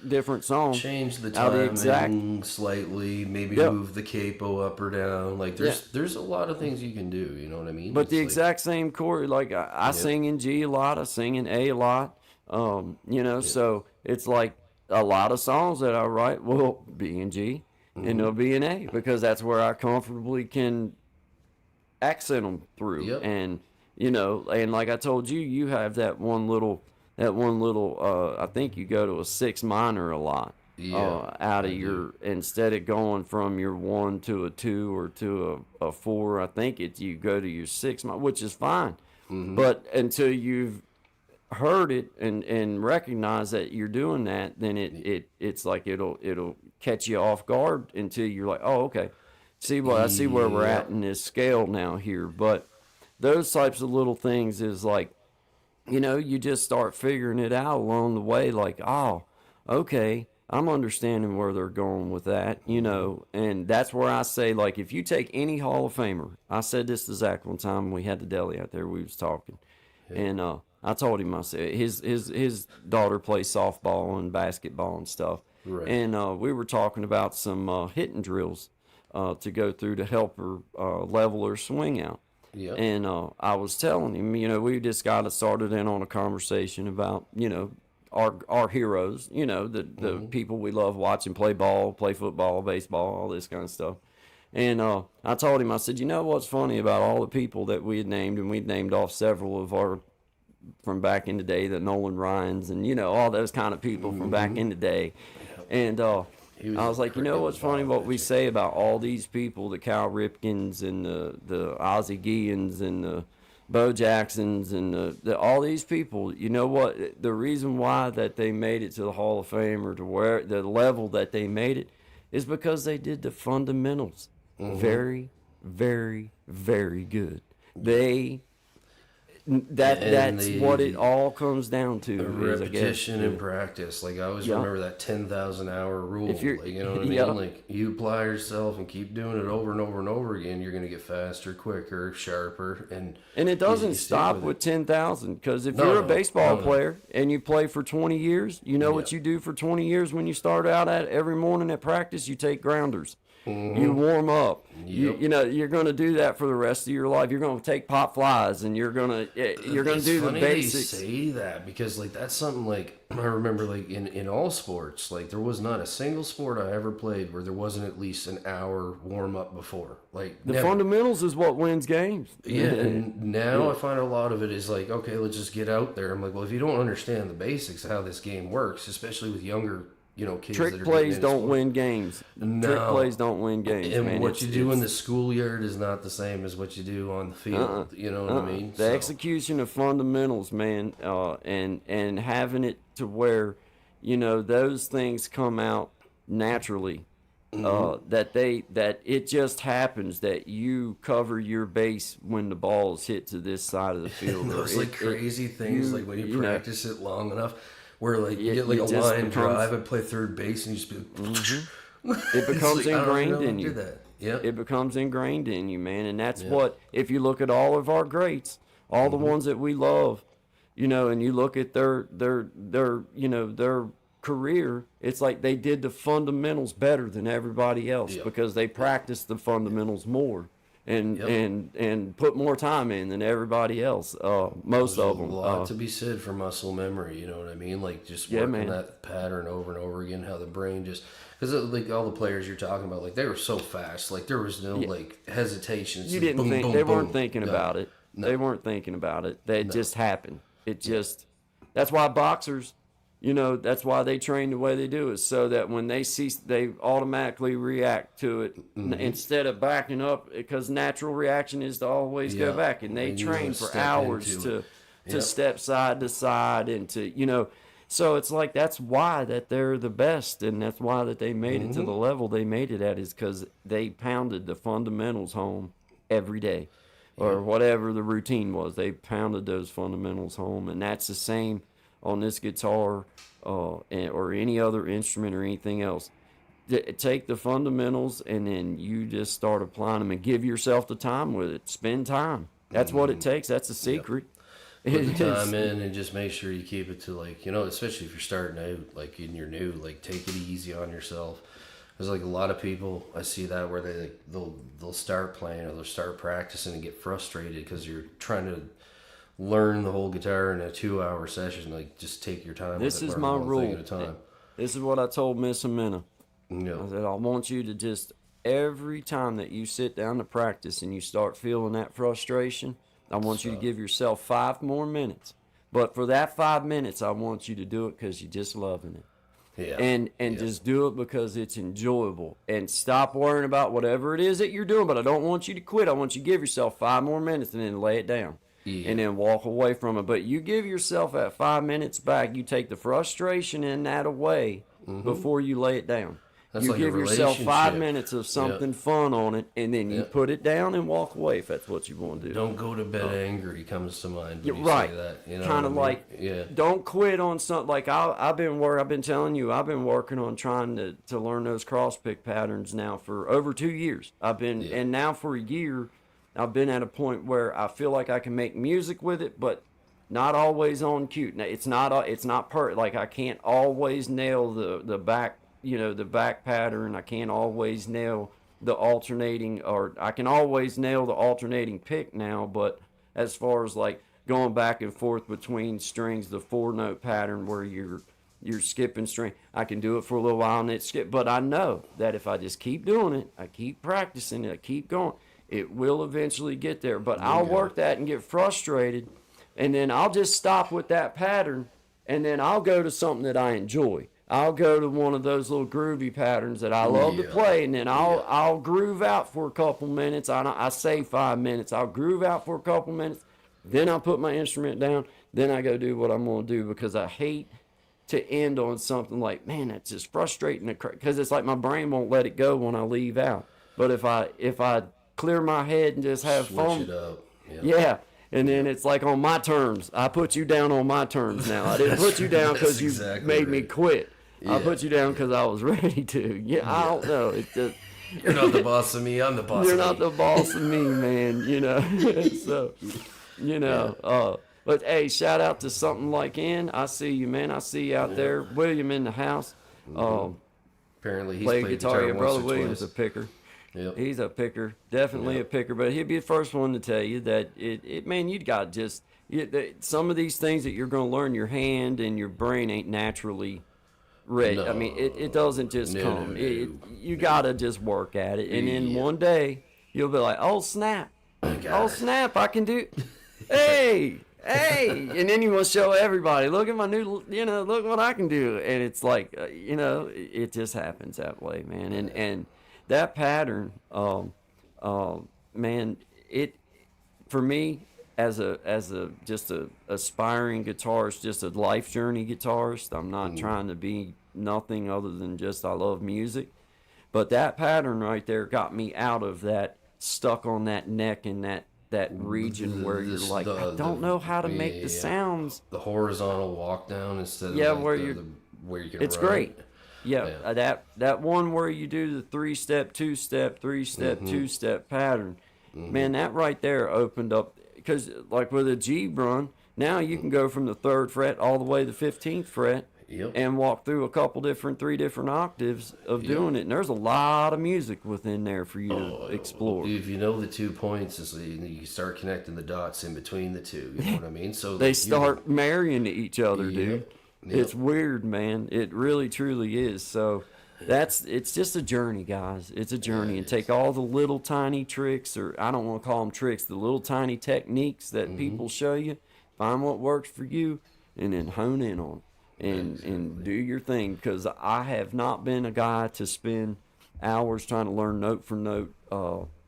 different song? Change the out of the timing exact. slightly, maybe Yep. move the capo up or down. Like there's a lot of things you can do. You know what I mean? But It's the like- exact same chord, like I sing in G a lot, I sing in A a lot. You know, so it's like a lot of songs that I write will be in G and they'll be in A because that's where I comfortably can accent them through. Yep. And you know, and like I told you, you have that one little. I think you go to a 6 minor a lot. Yeah, Out of your, instead of going from your 1 to a 2 or to a 4, I think you go to your 6 minor, which is fine. But until you've heard it and recognize that you're doing that, then it's like it'll catch you off guard until you're like, oh, okay, I see where we're at in this scale now here. But those types of little things is like, you know, you just start figuring it out along the way, like, oh, okay, I'm understanding where they're going with that, you know. And that's where I say, like, if you take any Hall of Famer, I said this to Zach one time when we had the deli out there, we was talking, and I told him, I said, his daughter plays softball and basketball and stuff, Right. and we were talking about some hitting drills to go through to help her level her swing out. Yeah. And I was telling him, you know, we just got started in on a conversation about, you know, our heroes, you know, the people we love watching play ball, play football, baseball, all this kind of stuff. And I told him, I said, you know what's funny about all the people that we had named, and we'd named off several of our from back in the day, the Nolan Ryans, and you know, all those kind of people from back in the day. And I was like, you know what's funny what we say about all these people, the Cal Ripkins and the Ozzie Guillens and the Bo Jacksons and all these people, you know what? The reason why that they made it to the Hall of Fame or to where the level that they made it is because they did the fundamentals very, very, very good. That's what it all comes down to. Is, repetition and practice. Like I always remember that 10,000 hour rule. If you're- Like, you know what I mean? yeah. Like you apply yourself and keep doing it over and over and over again, you're gonna get faster, quicker, sharper, and And it doesn't you stick stop with with it. 10,000 because if No, you're a no, baseball no. player and you play for 20 years, you know what Yeah. you do for 20 years when you start out at every morning at practice? You take grounders. You warm up. Yep. You know you're going to do that for the rest of your life. You're going to take pop flies and you're going to It's do the funny basics. They say that because like that's something like I remember like in all sports, like there was not a single sport I ever played where there wasn't at least an hour warm up before. Like The never. fundamentals is what wins games. Yeah, and now I find a lot of it is like, okay, let's just get out there. I'm like, well, if you don't understand the basics of how this game works, especially with younger, you know, kids Trick that are plays getting into don't sport. win games. No. Trick plays don't win games, And man. what you do in the schoolyard is not the same as what you do on the field. You know what I mean? The execution of fundamentals, man, and having it to where, you know, those things come out naturally. That it just happens that you cover your base when the ball is hit to this side of the field. Those Or like crazy things, like when you know, practice it long enough, where like you It- get like it a just line becomes- drive and play third base, and you just be like, it becomes It's like, I don't ingrained know how in to you. do that. Yeah. It becomes ingrained in you, man, and that's what. If you look at all of our greats, all the ones that we love, you know, and you look at their you know their career, it's like they did the fundamentals better than everybody else Yep. because they practiced the fundamentals more and Yep. and put more time in than everybody else. Most There's of them. a lot to be said for muscle memory. You know what I mean? Like just Yeah, working man. that pattern over and over again. How the brain just because like all the players you're talking about, like they were so fast. Like there was no like hesitation. It's You just didn't boom, think boom, they boom. weren't thinking No. about it. No. They weren't thinking about it. That just happened. It just that's why boxers, you know, that's why they train the way they do is so that when they see they automatically react to it instead of backing up because natural reaction is to always go Yeah. back and they And you train wanna for step hours into to it. to Yep. step side to side and to you know so it's like that's why that they're the best and that's why that they made it to the level they made it at is because they pounded the fundamentals home every day or whatever the routine was. They pounded those fundamentals home, and that's the same on this guitar or any other instrument or anything else. Take the fundamentals and then you just start applying them and give yourself the time with it. Spend time. That's what it takes. That's the secret. Put the time in and just make sure you keep it to, like, you know, especially if you're starting out, like, and you're new, like, take it easy on yourself. There's, like, a lot of people, I see that where they'll start playing or they'll start practicing and get frustrated because you're trying to learn the whole guitar in a 2-hour session. Like, just take your time. This is my rule. This is what I told Miss Amina. Yeah. I said, I want you to just, every time that you sit down to practice and you start feeling that frustration, I want you to give yourself 5 more minutes. But for that 5 minutes, I want you to do it because you're just loving it. Yeah. And just do it because it's enjoyable. And stop worrying about whatever it is that you're doing. But I don't want you to quit. I want you to give yourself 5 more minutes and then lay it down. Yeah. And then walk away from it. But you give yourself that 5 minutes back. You take the frustration in that away before you lay it down. That's you like give yourself 5 minutes of something fun on it, and then you put it down and walk away if that's what you want to do. Don't go to bed angry comes to mind when you right. say that. You know kind of like, don't quit on something. Like I've been telling you, I've been working on trying to learn those cross pick patterns now for over 2 years. And now for a year, I've been at a point where I feel like I can make music with it, but not always on cue. Now, it's not like I can't always nail the back. The back pattern. I can't always nail the alternating, or I can always nail the alternating pick now, but as far as like going back and forth between strings, the 4-note pattern where you're skipping string, I can do it for a little while and it skip, but I know that if I just keep doing it, I keep practicing it, I keep going, it will eventually get there. But I'll work that and get frustrated, and then I'll just stop with that pattern, and then I'll go to something that I enjoy. I'll go to one of those little groovy patterns that I love to play, and then I'll groove out for a couple minutes. I say 5 minutes. I'll groove out for a couple minutes. Then I'll put my instrument down. Then I go do what I'm going to do, because I hate to end on something like, man, that's just frustrating, because it's like my brain won't let it go when I leave out. But if I clear my head and just have fun, switch it up. Yeah. And then it's like on my terms. I put you down on my terms now. I didn't put you down because you made me quit. I put you down because I was ready to. I don't know. It's just, you're not the boss of me. I'm the boss of me. You're not the boss of me, man. So, but hey, shout out to Something Like In. I see you, man. I see you out there. William in the house. Apparently he's played played guitar. Your brother William's a picker. Yep. He's a picker. Definitely a picker. But he'll be the first one to tell you that man, you got just some of these things that you're going to learn, your hand and your brain ain't naturally ready. No. I mean, it doesn't just come. No. You got to just work at it. And then one day, you'll be like, oh, snap. I can do. Hey. And then you want to show everybody, look at my new, look what I can do. And it's like, it just happens that way, man. And that pattern, man, for me, as a just a aspiring guitarist, just a life journey guitarist, I'm not trying to be nothing other than just I love music. But that pattern right there got me out of that, stuck on that neck and that region where you're like, I don't know how to make the sounds. The horizontal walk down instead of where you can it's run. Great. That one where you do the 3-step, 2-step, 3-step, 2-step pattern. Man, that right there opened up, because like with a G run, now you can go from the 3rd fret all the way to the 15th fret. And walk through three different octaves of doing it. And there's a lot of music within there for you to explore. If you know the 2 points, you start connecting the dots in between the two. You know what I mean? So they start marrying to each other, dude. It's weird, man. It really, truly is. So it's just a journey, guys. It's a journey. And take all the little tiny tricks, or I don't want to call them tricks, the little tiny techniques that people show you, find what works for you, and then hone in on it. And do your thing, because I have not been a guy to spend hours trying to learn note for note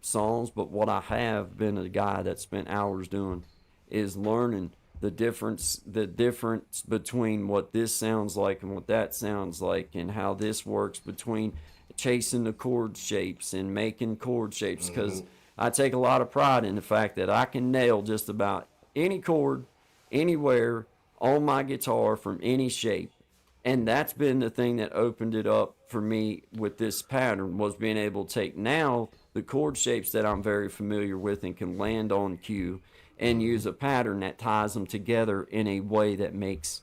songs, but what I have been a guy that spent hours doing is learning the difference between what this sounds like and what that sounds like, and how this works between chasing the chord shapes and making chord shapes, because I take a lot of pride in the fact that I can nail just about any chord anywhere on my guitar from any shape. And that's been the thing that opened it up for me with this pattern, was being able to take now the chord shapes that I'm very familiar with and can land on cue, and use a pattern that ties them together in a way that makes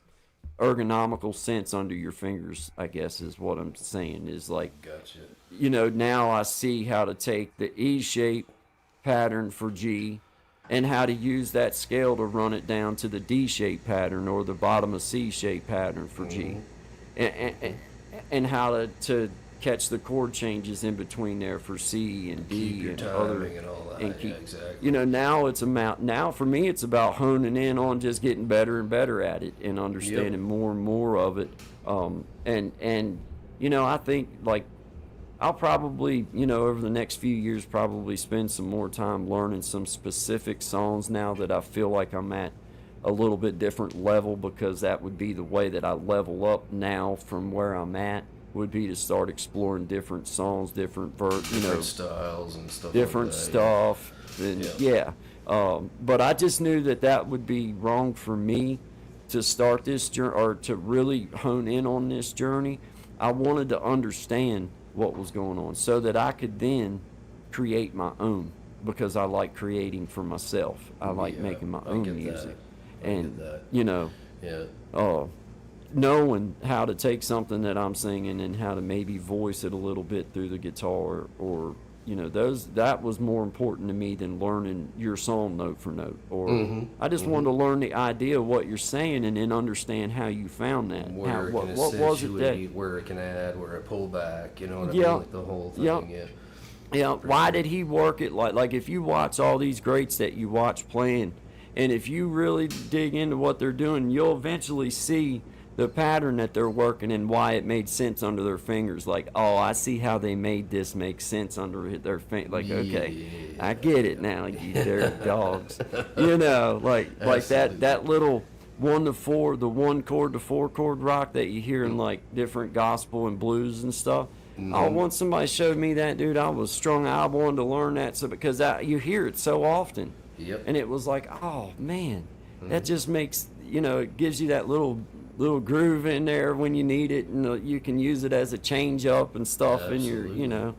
ergonomical sense under your fingers, I guess is what I'm saying. Is like, Gotcha. you know, now I see how to take the E shape pattern for G and how to use that scale to run it down to the D shape pattern or the bottom of C shape pattern for G, and how to catch the chord changes in between there for C and D Keep your and timing other, and all that. and keep, Yeah, exactly. you know, now for me it's about honing in on just getting better and better at it and understanding more and more of it. And you know, I think like I'll probably, you know, over the next few years probably spend some more time learning some specific songs now that I feel like I'm at a little bit different level, because that would be the way that I level up now from where I'm at, would be to start exploring different songs, different Different styles and stuff. different like that, stuff. And but I just knew that would be wrong for me to start this journey, or to really hone in on this journey. I wanted to understand what was going on so that I could then create my own, because I like creating for myself. I like Yeah, making my I own get music. that. And that. you know, Yeah. knowing how to take something that I'm singing and how to maybe voice it a little bit through the guitar, or you know, that was more important to me than learning your song note for note. Or I just wanted to learn the idea of what you're saying and then understand how you found that. Where it what can was it that? accentuate, where it can add, where it pull back, you know what I Yeah. mean? Like the whole thing, Yeah. yeah. Yeah, why did he work it like if you watch all these greats that you watch playing, and if you really dig into what they're doing, you'll eventually see the pattern that they're working and why it made sense under their fingers. Like, oh, I see how they made this make sense under their finger. Like, okay, I get it now, you dirty dogs. You know, like that little 1 to 4, the 1 chord to 4 chord rock that you hear in like different gospel and blues and stuff. Oh, once somebody showed me that, dude, I was strung out. I wanted to learn that, so because you hear it so often. Yep. And it was like, oh man, that just makes, you know, it gives you that little groove in there when you need it, and you can use it as a change up and stuff. And you're, you know,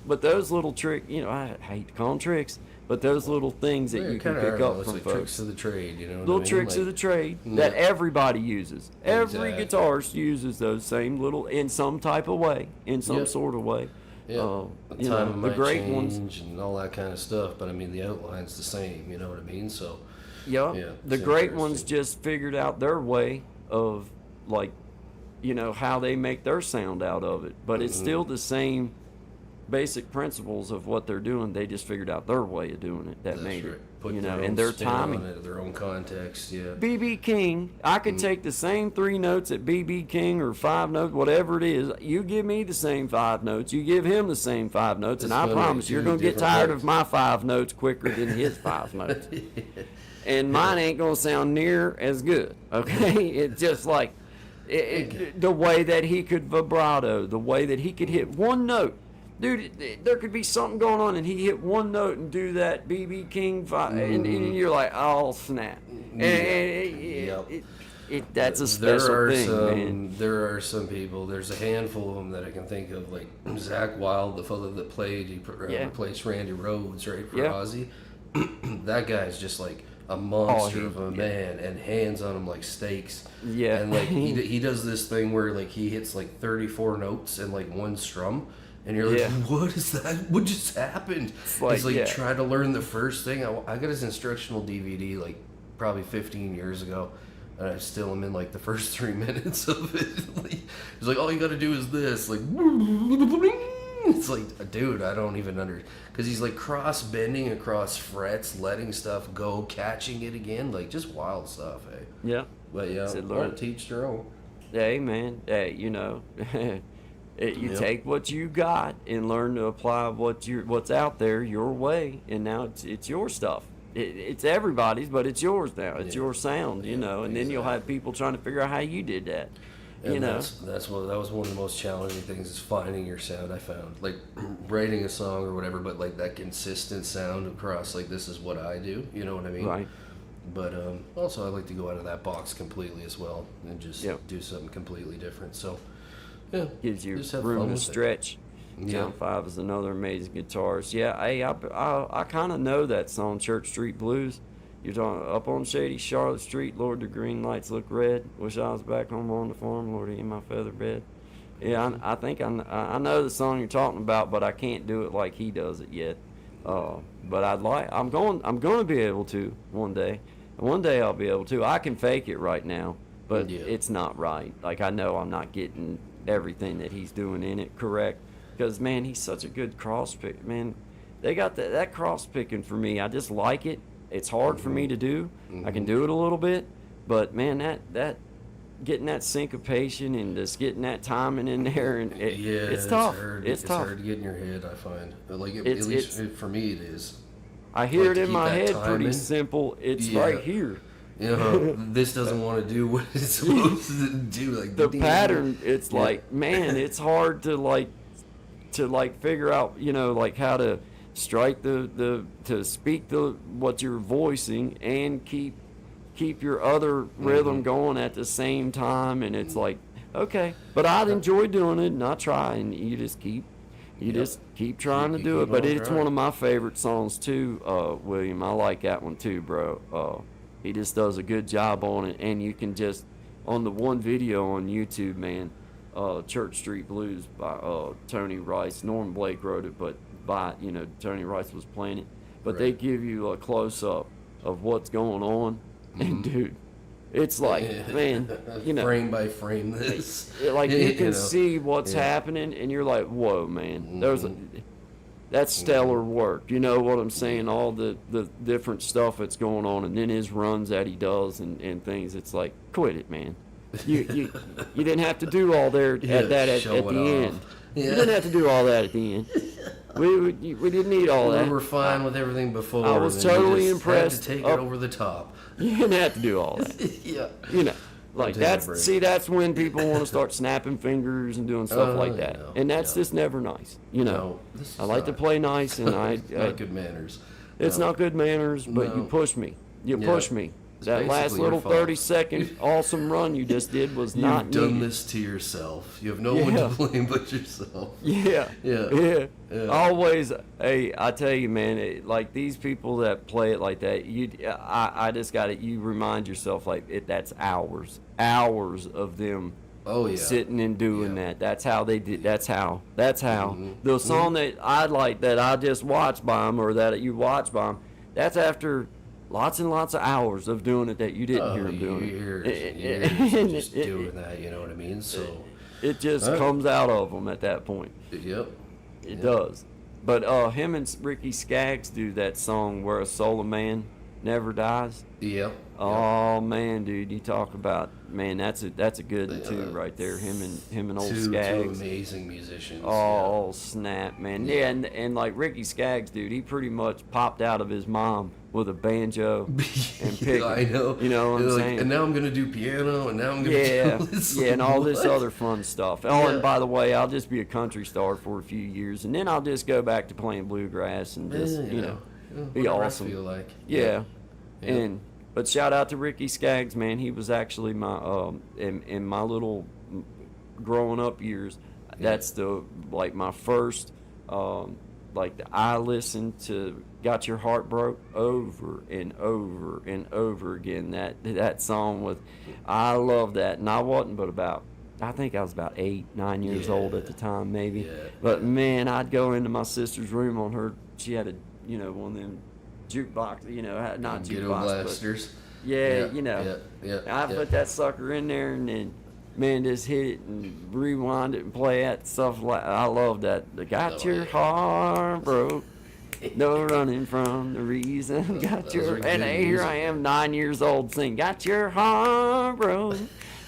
but those little you know, I hate to call them tricks, but those little things that you can pick up it's from like folks. tricks of the trade, you know. Little tricks of the trade that everybody uses. Every Exactly. guitarist uses those same little, in some type of way, in some sort of way. Yeah, the you time know, the great change ones. and all that kind of stuff, but I mean the outline's the same, you know what I mean? So Yeah, Yeah, the it's great ones interesting. just figured out their way of, like, you know, how they make their sound out of it. But it's still the same basic principles of what they're doing. They just figured out their way of doing it that that's made right. it, Put you know, their and own their spin on timing. it, their own context, yeah. BB King, I could take the same 3 notes at BB King, or 5 notes, whatever it is. You give me the same 5 notes, you give him the same 5 notes, and It's I gonna be promise you're 2 going to get different tired notes. of my 5 notes quicker than his 5 notes. And mine ain't going to sound near as good, okay? It's just like the way that he could vibrato, the way that he could hit one note. Dude, there could be something going on, and he hit one note and do that BB King vibe, and you're like, oh snap! And that's a special thing, man. There are some people. There's a handful of them that I can think of, like Zach Wilde, the fellow that played. He replaced Randy Rhoads, right, for Ozzy. That guy's just like a monster of a man, and hands on him like steaks. Yeah. And like he does this thing where like he hits like 34 notes in like one strum. And you're like, what is that? What just happened? It's like try to learn the first thing. I got his instructional DVD like probably 15 years ago, and I still am in like the first 3 minutes of it. Like, it's like all you got to do is this, like, it's like, dude, I don't even because he's like cross bending across frets, letting stuff go, catching it again, like just wild stuff, eh? Yeah. But yeah, learn, teach their own. Hey man, hey, you know. You take what you got and learn to apply what's out there your way, and now it's your stuff. It's everybody's, but it's yours now. It's your sound, you know. And then you'll have people trying to figure out how you did that. And that was one of the most challenging things, is finding your sound. I found, like, writing a song or whatever, but like that consistent sound across, like, this is what I do. You know what I mean? Right. But also, I like to go out of that box completely as well and just do something completely different. So, yeah, gives you just have room fun to with it. stretch. John 5 is another amazing guitarist. Yeah, hey, I kind of know that song, Church Street Blues. You're talking up on shady Charlotte Street, Lord, the green lights look red. Wish I was back home on the farm, Lord, in my feather bed. Yeah, I think I know the song you're talking about, but I can't do it like he does it yet. But I'm going to be able to one day. One day I'll be able to. I can fake it right now, but it's not right. Like, I know I'm not getting everything that he's doing in it correct. Because, man, he's such a good cross pick. Man, they got that cross picking for me. I just like it. It's hard for me to do. I can do it a little bit. But, man, that getting that syncopation and just getting that timing in there, and it's tough. It's tough. Hard to get in your head, I find. But like, at least for me, it is. I hear like, it in my head timing. pretty simple. It's right here. You know, this doesn't want to do what it's supposed to do. Like the pattern, it's like, man, it's hard to figure out, like how to strike to speak what you're voicing and keep your other rhythm going at the same time. And it's like, okay, but I enjoy doing it, and I try, and you just keep trying to do it. But it's one of my favorite songs too, William. I like that one too, bro. He just does a good job on it, and you can just, on the one video on YouTube, man, Church Street Blues by Tony Rice. Norman Blake wrote it, but Tony Rice was playing it. But they give you a close-up of what's going on, and dude, it's like, man, frame by frame, this. Like, you can see what's happening, and you're like, whoa, man, that's stellar work. You know what I'm saying? All the different stuff that's going on, and then his runs that he does and things. It's like, quit it, man. You didn't have to do all there at the end. Yeah. You didn't have to do all that at the end. We didn't need all that. We were fine with everything before. I was totally impressed. Had to take it over the top. You didn't have to do all that. Like, that's when people want to start snapping fingers and doing stuff like that. And that's just never nice. I like to play nice, and not good manners. It's not good manners, but you push me. You push me. That last little 30-second awesome run you just did was not needed. You've done this to yourself. You have no one to blame but yourself. Yeah. Always, hey, I tell you, man, like these people that play it like that, I just got it. You remind yourself, like, that's hours of them sitting and doing that. That's how they did. That's how. The song that I like, that I just watched by them, or that you watched by them, that's after lots and lots of hours of doing it that you didn't hear him doing. Years just doing that, you know what I mean? So it just comes out of them at that point. Yep. It does. But him and Ricky Skaggs do that song where a soul of man never dies. Yep. Oh man, dude, you talk about, man, that's a good one too, right there. Him and old Skaggs. Two amazing musicians. Oh snap, man. Yeah, and like Ricky Skaggs, dude, he pretty much popped out of his mom with a banjo and pick. I know. You know what I'm saying? And now I'm gonna do piano, and now I'm gonna do this. And all this other fun stuff. Oh, and by the way, I'll just be a country star for a few years, and then I'll just go back to playing bluegrass and just be awesome. I feel like. But shout out to Ricky Skaggs, man. He was actually my in my little growing up years. That's my first I listened to Got Your Heart Broke over and over and over again. That song I love that, and I wasn't but about, I think I was about 8, 9 years old at the time, maybe. Yeah. But man, I'd go into my sister's room on her. She had one of them jukebox, not jukebox, blasters. But I put that sucker in there, and then, man, just hit it and rewind it and play that stuff. I love that. Got your heart broke, no running from the reason. And here I am, 9 years old, singing, got your heart broke.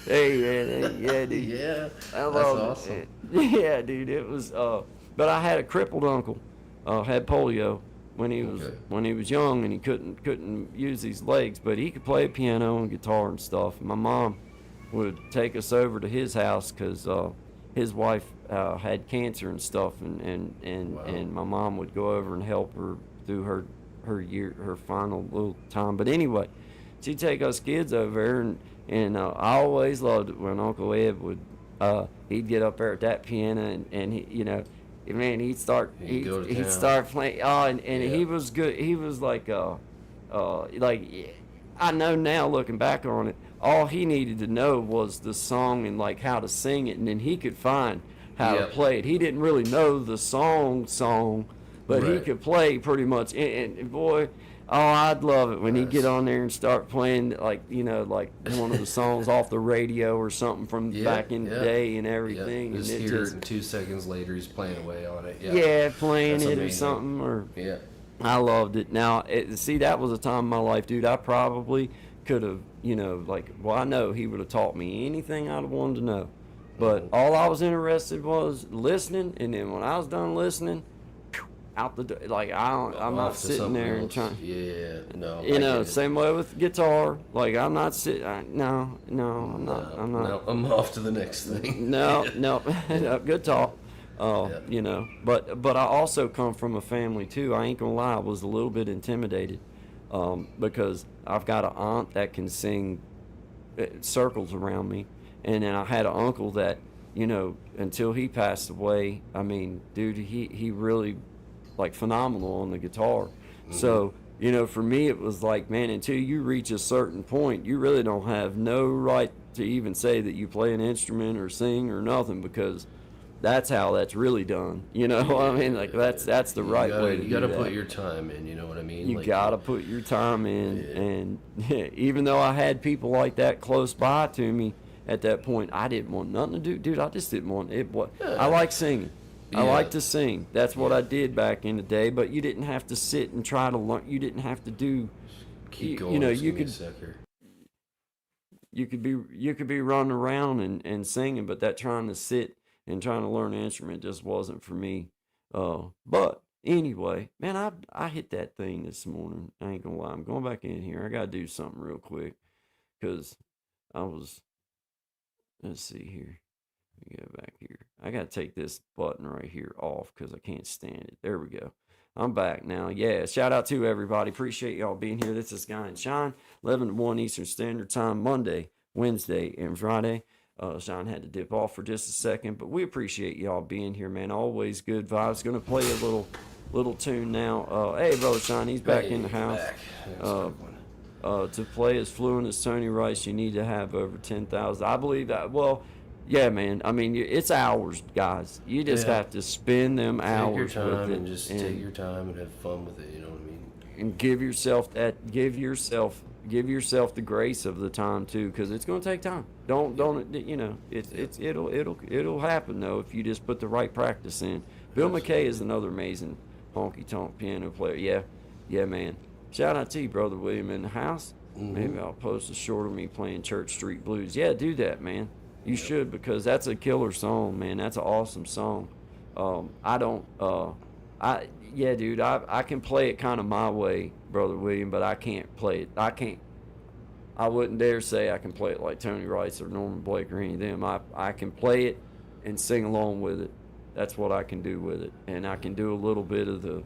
Yeah, dude. Yeah, I love it. Yeah, dude, it was. But I had a crippled uncle, had polio when he was young, and he couldn't use his legs, but he could play piano and guitar and stuff. My mom would take us over to his house because his wife had cancer and stuff, and my mom would go over and help her through her final little time. But anyway, she'd take us kids over there, and I always loved it when Uncle Ed would he'd get up there at that piano, and he, you know, man, he'd start playing. Oh, and he was good. He was like I know now looking back on it, all he needed to know was the song and like how to sing it, and then he could find how to play it. He didn't really know the song, but he could play pretty much. And boy, oh, I'd love it when he'd get on there and start playing, like, you know, like one of the songs off the radio or something from back in the day and everything. Just and hear it, and 2 seconds later he's playing away on it. Playing That's it amazing. or something. Or I loved it. Now, see, that was a time in my life, dude, I probably could have, you know, like, well, I know he would have taught me anything I'd have wanted to know. But all I was interested was listening, and then when I was done listening, out the door. Like, I'm not sitting there and trying. Yeah, no. You know, same way with guitar. Like, I'm not sitting. No, I'm not. No, I'm off to the next thing. No, good talk. You know, but I also come from a family too. I ain't gonna lie, I was a little bit intimidated, because I've got an aunt that can sing circles around me, and then I had an uncle that, you know, until he passed away, I mean, dude, he really, like, phenomenal on the guitar. Mm-hmm. So, you know, for me it was like, man, until you reach a certain point, you really don't have no right to even say that you play an instrument or sing or nothing, because that's how that's really done. You know, I mean, like, that's the right way to do that. You gotta put your time in, you know what I mean? You gotta put your time in, and even though I had people like that close by to me at that point, I didn't want nothing to do. Dude, I just didn't want it. I like singing. I like to sing. That's what I did back in the day. But you didn't have to sit and try to learn. You didn't have to do. Keep going. You know, you could be running around and singing, but that trying to sit and trying to learn an instrument just wasn't for me. But anyway, man, I hit that thing this morning. I ain't gonna lie. I'm going back in here. I gotta do something real quick, because I was. Let's see here. Let me go back here. I got to take this button right here off because I can't stand it. There we go. I'm back now. Yeah, shout out to everybody. Appreciate y'all being here. This is Guy and Shine, 11 to 1 Eastern Standard Time, Monday, Wednesday, and Friday. Shine had to dip off for just a second, but we appreciate y'all being here, man. Always good vibes. Going to play a little tune now. Hey, Brother Shine, he's back in the house. To play as fluent as Tony Rice, you need to have over 10,000. I believe that. Well, yeah, man. I mean, it's hours, guys. You just have to spend them hours take your time with it, and just take your time and have fun with it. You know what I mean? And give yourself the grace of the time too, because it's going to take time. Don't you know? It'll happen though if you just put the right practice in. Bill McKay is another amazing honky tonk piano player. Yeah, man. Shout out to you, Brother William, in the house. Mm-hmm. Maybe I'll post a short of me playing Church Street Blues. Yeah, do that, man. You should, because that's a killer song, man. That's an awesome song. Dude, I can play it kind of my way, Brother William, but I can't play it. I wouldn't dare say I can play it like Tony Rice or Norman Blake or any of them. I can play it and sing along with it. That's what I can do with it. And I can do a little bit of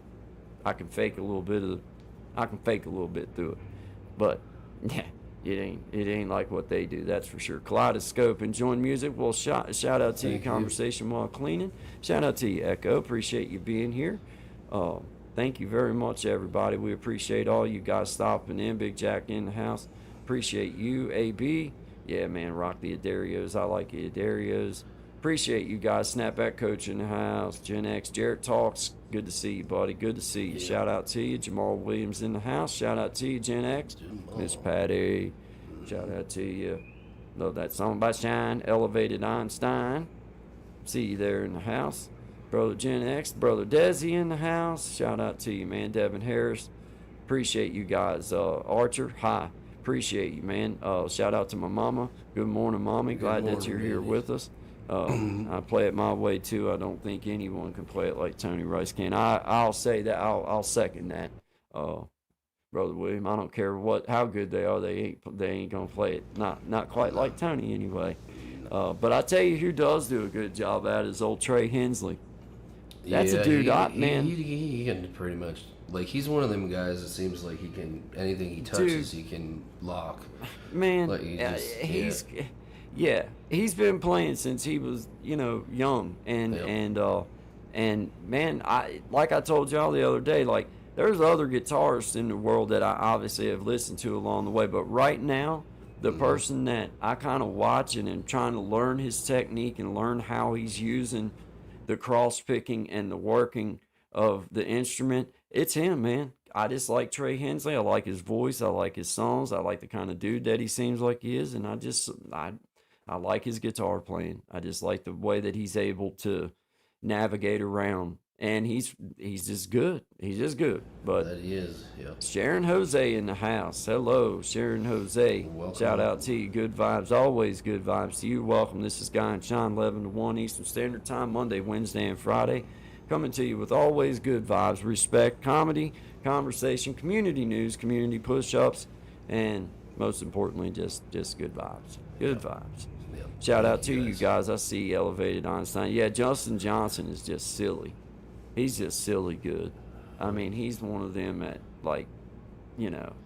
I can fake a little bit through it, but yeah, it ain't like what they do. That's for sure. Kaleidoscope, enjoying music. Well, shout out to you, Conversation While Cleaning. Shout out to you, Echo. Appreciate you being here. Thank you very much, everybody. We appreciate all you guys stopping in. Big Jack in the house. Appreciate you, AB. Yeah, man, rock the Adarios. I like the Adarios. Appreciate you guys. Snapback Coach in the house. Gen X, Jarrett Talks. Good to see you, buddy. Good to see you. Yeah. Shout out to you. Jamal Williams in the house. Shout out to you, Gen X. Miss Patty. Shout out to you. Love that song by Shine. Elevated Einstein. See you there in the house. Brother Gen X. Brother Desi in the house. Shout out to you, man. Devin Harris. Appreciate you guys. Archer. Hi. Appreciate you, man. Shout out to my mama. Good morning, Mommy. Glad that you're here with us. I play it my way too. I don't think anyone can play it like Tony Rice can. I'll say that. I'll second that, Brother William. I don't care how good they are. They ain't gonna play it. Not quite like Tony anyway. But I tell you, who does do a good job at it is old Trey Hensley. That's a dude, man. He can pretty much, like, he's one of them guys that seems like he can, anything he touches, he can lock. Man, like he's been playing since he was, young, and man, like I told y'all the other day, like, there's other guitarists in the world that I obviously have listened to along the way, but right now, the person that I kind of watch and am trying to learn his technique and learn how he's using the cross picking and the working of the instrument, it's him, man. I just like Trey Hensley. I like his voice. I like his songs. I like the kind of dude that he seems like he is, and I like his guitar playing. I just like the way that he's able to navigate around. And he's just good. He's just good. But that he is, yeah. Sharon Jose in the house. Hello, Sharon Jose. Welcome. Shout out to you. Good vibes. Always good vibes to you. Welcome. This is Guy and Sean, 11 to 1 Eastern Standard Time, Monday, Wednesday, and Friday. Coming to you with always good vibes, respect, comedy, conversation, community news, community push-ups, and most importantly, just good vibes. Good vibes. Yep. Shout out to you guys. I see Elevated Einstein. Yeah, Justin Johnson is just silly. He's just silly good. I mean, he's one of them that, like,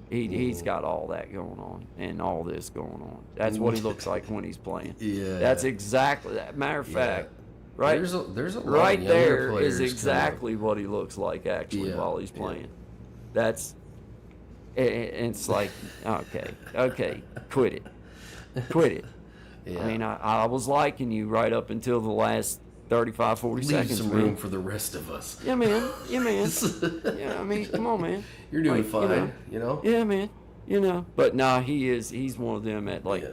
he's got all that going on and all this going on. That's what he looks like when he's playing. Yeah. That's exactly that. Matter of fact, right? There's a lot right of there players is exactly what he looks like actually while he's playing. That's, it's like, okay, quit it. Yeah. I mean, I was liking you right up until the last 35, 40 Leave seconds. some room for the rest of us. Yeah, man. Yeah, I mean, come on, man. You're doing fine, Yeah, man. But nah, he's one of them that, like,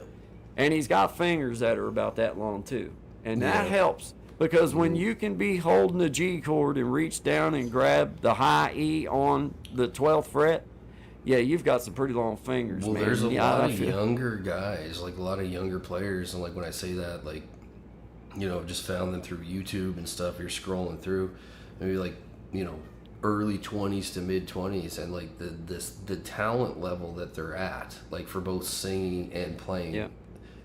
and he's got fingers that are about that long too. And that helps because when you can be holding the G chord and reach down and grab the high E on the 12th fret, yeah, you've got some pretty long fingers, well, man. There's a lot of younger guys, like a lot of younger players, and like when I say that, like, just found them through YouTube and stuff. You're scrolling through, maybe like, early 20s to mid 20s, and like the talent level that they're at, like for both singing and playing,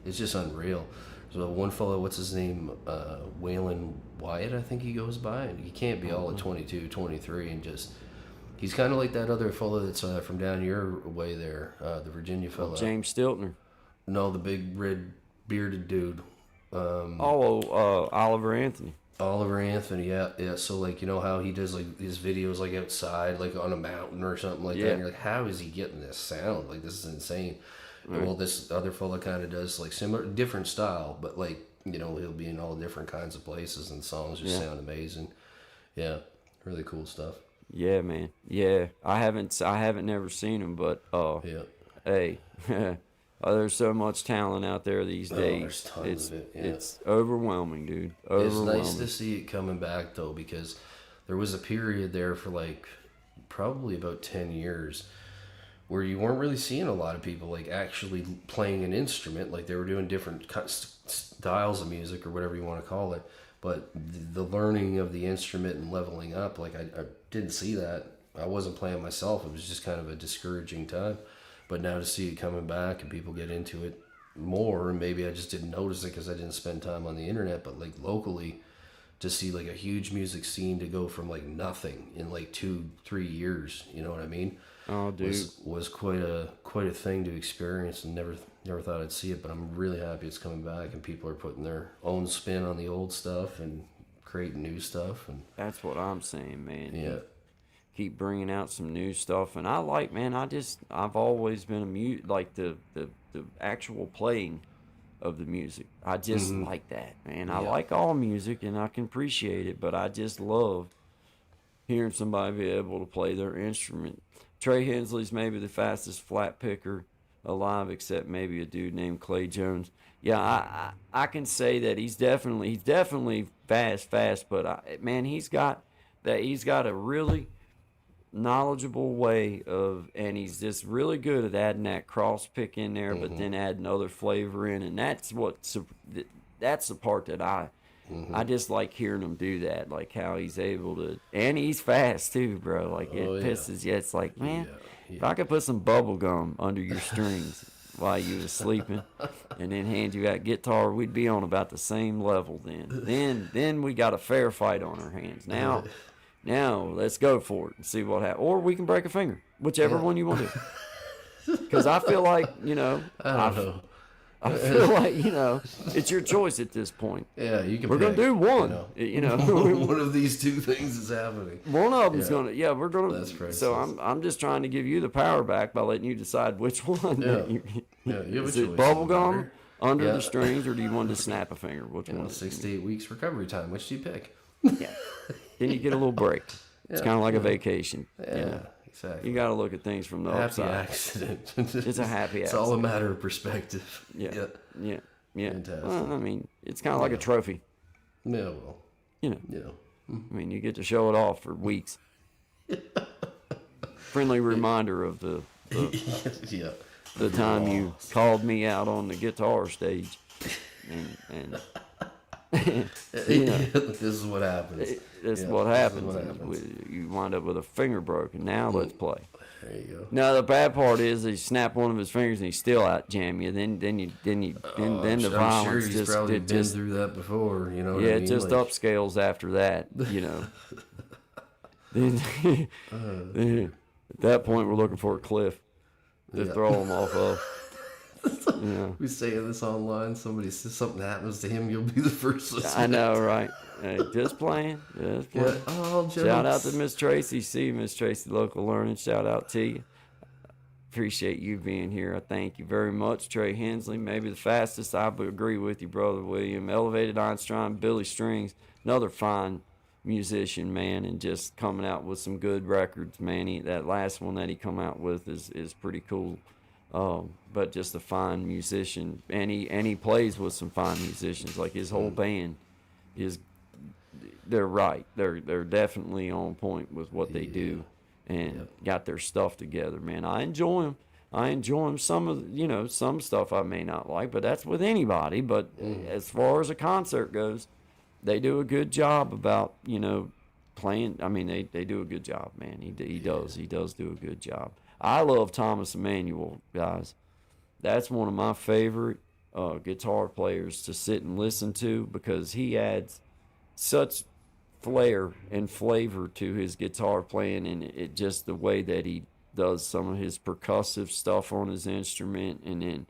it's just unreal. So one fellow, what's his name, Waylon Wyatt, I think he goes by, and he can't be all at 22, 23, and just he's kind of like that other fellow that's from down your way there, the Virginia fellow, James Stiltner. No, the big red bearded dude. Oliver Anthony. Oliver Anthony, yeah. So like, how he does like his videos like outside, like on a mountain or something like that. And you're like, how is he getting this sound? Like, this is insane. Right. Well, this other fella kind of does like similar, different style, but like, he'll be in all different kinds of places and songs just sound amazing. Yeah, really cool stuff. Yeah, man. Yeah, I haven't never seen him, but hey. There's so much talent out there these days. There's tons of it. Yeah. It's overwhelming, dude. Overwhelming. It's nice to see it coming back though, because there was a period there for like probably about 10 years where you weren't really seeing a lot of people like actually playing an instrument. Like they were doing different styles of music or whatever you want to call it, but the learning of the instrument and leveling up, like I didn't see that. I wasn't playing myself. It was just kind of a discouraging time. But now to see it coming back and people get into it more, and maybe I just didn't notice it because I didn't spend time on the internet, but like locally, to see like a huge music scene to go from like nothing in like 2-3 years, you know what I mean? Oh, dude, was quite a thing to experience, and never thought I'd see it. But I'm really happy it's coming back, and people are putting their own spin on the old stuff and creating new stuff. And that's what I'm saying, man. Yeah. Keep bringing out some new stuff, and I've always been like the actual playing of the music. I just like that, man. I like all music and I can appreciate it, but I just love hearing somebody be able to play their instrument. Trey Hensley's maybe the fastest flat picker alive, except maybe a dude named Clay Jones. Yeah, I can say that he's definitely fast, but man, he's got a really knowledgeable way of, and he's just really good at adding that cross pick in there, but then adding other flavor in, and that's the part that I just like hearing him do that, like how he's able to, and he's fast too, bro. Like it pisses you. It's like, man, if I could put some bubble gum under your strings, while you was sleeping, and then hand you that guitar, we'd be on about the same level then. Then we got a fair fight on our hands. Now let's go for it and see what happens. Or we can break a finger, whichever one you want to do. Because I feel like, I don't know. I feel like, it's your choice at this point. Yeah, you can. We're going to do one. One of these two things is happening. One of them's going to, we're going to. That's right. So I'm just trying to give you the power back by letting you decide which one. Yeah. You have Is a it choice. bubble gum under Yeah. the strings, or do you want to snap a finger? Which one? 6 to 8 weeks recovery time. Which do you pick? Yeah. Then you get a little break. It's Yeah. kind of like a vacation. Yeah, exactly. You got to look at things from the Happy upside. accident. It's a happy It's accident. all a matter of perspective. Yeah. Fantastic. Well, I mean, it's kind of like a trophy. Yeah, well, You know, you know. I mean, you get to show it off for weeks. Friendly reminder of the Yeah. the time you called me out on the guitar stage, and This is what happens. that's Yeah, what this is happens. what happens. You wind up with a finger broken. Now let's play. There you go. Now the bad part is he snap one of his fingers and he still out jam you. Then the I'm violence sure he's just probably it been just through that before. You know what yeah I it mean? just Like, upscales after that. Then at that point we're looking for a cliff to throw him off of. we say this online. Somebody says something happens to him, you'll be the first to say I know, right? Hey, just playing. Yeah. Oh, Shout out jokes. to Miss Tracy. See Miss Tracy, Local Learning. Shout out to you. Appreciate you being here. I thank you very much, Trey Hensley. Maybe the fastest. I would agree with you, Brother William. Elevated Einstein, Billy Strings, another fine musician, man, and just coming out with some good records, man. That last one that he come out with is pretty cool. But just a fine musician, and he plays with some fine musicians. Like his whole band is. They're right. They're definitely on point with what they do, and got their stuff together, man. I enjoy them. Some of some stuff I may not like, but that's with anybody. But as far as a concert goes, they do a good job about playing. I mean, they do a good job, man. He does do a good job. I love Thomas Emmanuel, guys. That's one of my favorite guitar players to sit and listen to, because he adds such flair and flavor to his guitar playing, and it just the way that he does some of his percussive stuff on his instrument, and then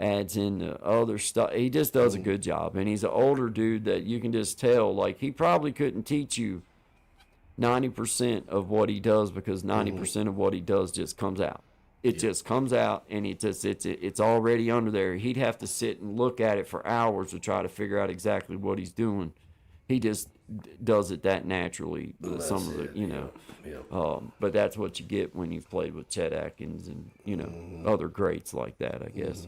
adds in the other stuff. He just does a good job, and he's an older dude that you can just tell, like, he probably couldn't teach you 90% of what he does, because 90% of what he does just comes out. It just comes out, and it's already under there. He'd have to sit and look at it for hours to try to figure out exactly what he's doing. He just does it that naturally. Some of the, but that's what you get when you've played with Chet Atkins and other greats like that, I guess.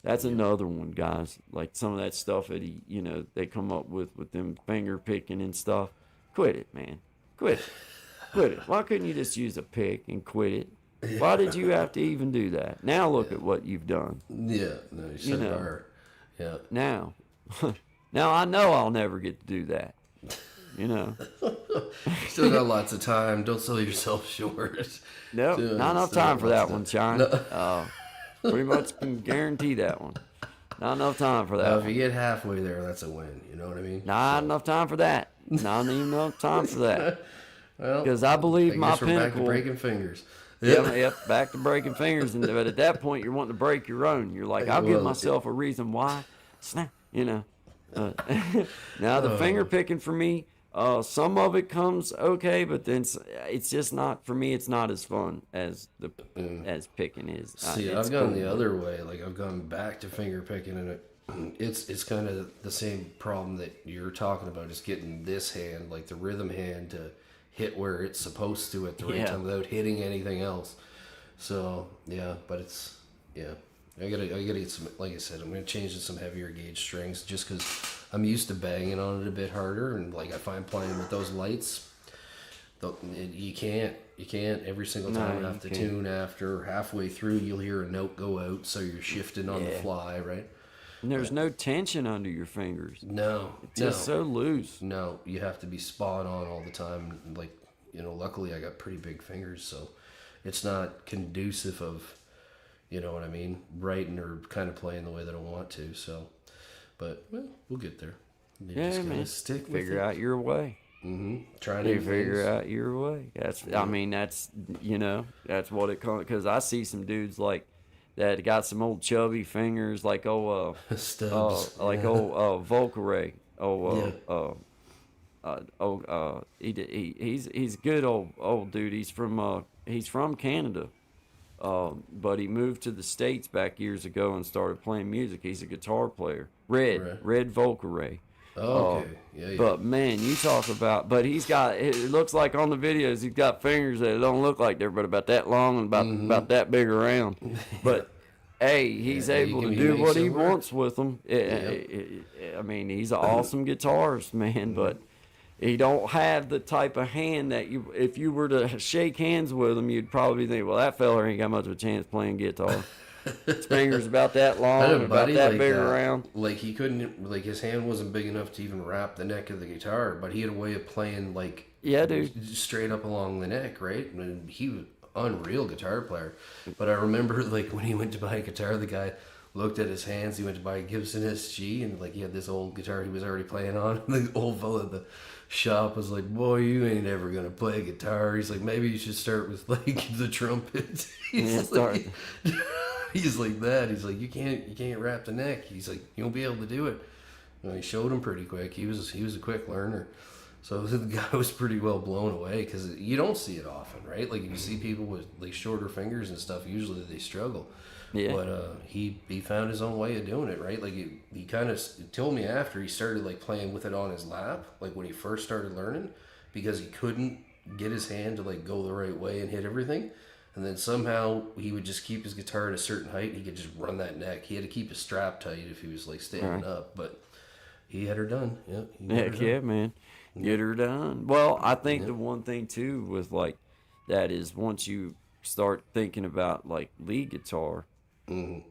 That's another one, guys. Like some of that stuff that they come up with them finger picking and stuff. Quit it, man. Quit it. Why couldn't you just use a pick and quit it? Why did you have to even do that? Now look at what you've done. Yeah, no, you said it are. Yeah. Now I know I'll never get to do that. Still got lots of time. Don't sell yourself short. Nope, not enough time for that one, Sean. Pretty much can guarantee that one. Not enough time for that Now, if one. you get halfway there, that's a win. You know what I mean? Not enough time for that. Not even enough time for that. Well, Because I believe my guess we're back to pinnacle. breaking fingers. Yep, back to breaking fingers. But at that point, you're wanting to break your own. You're like, I'll give myself a reason why. Snap, Now the finger picking for me, some of it comes okay, but then it's just not, for me, it's not as fun as as picking is. See, I've gone the other way. Like I've gone back to finger picking, and it's kind of the same problem that you're talking about. Is getting this hand, like the rhythm hand, to hit where it's supposed to at the right time without hitting anything else. So but it's I gotta get some. Like I said, I'm gonna change to some heavier gauge strings just because I'm used to banging on it a bit harder, and like I find playing with those lights, you can't every single time you have to tune after halfway through. You'll hear a note go out, so you're shifting on the fly, right? And there's no tension under your fingers. No, It's just so loose. No, you have to be spot on all the time. Like, luckily I got pretty big fingers, so it's not conducive of, You know what I mean? Writing or kind of playing the way that I want to. So, but well, we'll get there. You Yeah, just gotta man. stick with Figure it. out your way. Trying You to figure out your way. That's, I mean, that's, you know, that's what it comes, because I see some dudes like that got some old chubby fingers, like Stubs. Volcaray. He's a good old dude. He's from Canada. But he moved to the States back years ago and started playing music. He's a guitar player. Red Volcaray. Oh, okay. Yeah. But man, you talk about, but it looks like on the videos, he's got fingers that don't look like they're but about that long and about that big around. But hey, he's able to do what he wants with them. I mean, he's an awesome guitarist, man, but he don't have the type of hand that if you were to shake hands with him, you'd probably think, well, that fella ain't got much of a chance playing guitar. His fingers about that long, about that big around. Like he couldn't, like his hand wasn't big enough to even wrap the neck of the guitar, but he had a way of playing like straight up along the neck, right? And he was unreal guitar player. But I remember like when he went to buy a guitar, the guy looked at his hands. He went to buy a Gibson SG, and like he had this old guitar he was already playing on. And the old fella at the shop was like, "Boy, you ain't ever gonna play guitar." He's like, "Maybe you should start with like the trumpet." He's like that. He's like, you can't wrap the neck. He's like, you won't be able to do it. Well, he showed him pretty quick. He was a quick learner. So the guy was pretty well blown away because you don't see it often, right? Like if you see people with like shorter fingers and stuff, usually they struggle. Yeah. But he found his own way of doing it, right? Like he kind of told me after he started like playing with it on his lap, like when he first started learning, because he couldn't get his hand to like go the right way and hit everything. And then somehow he would just keep his guitar at a certain height. He could just run that neck. He had to keep his strap tight if he was like standing up. But he had her done. Yeah. Heck yeah, man. Get her done. Well, I think the one thing too with like that is once you start thinking about like lead guitar,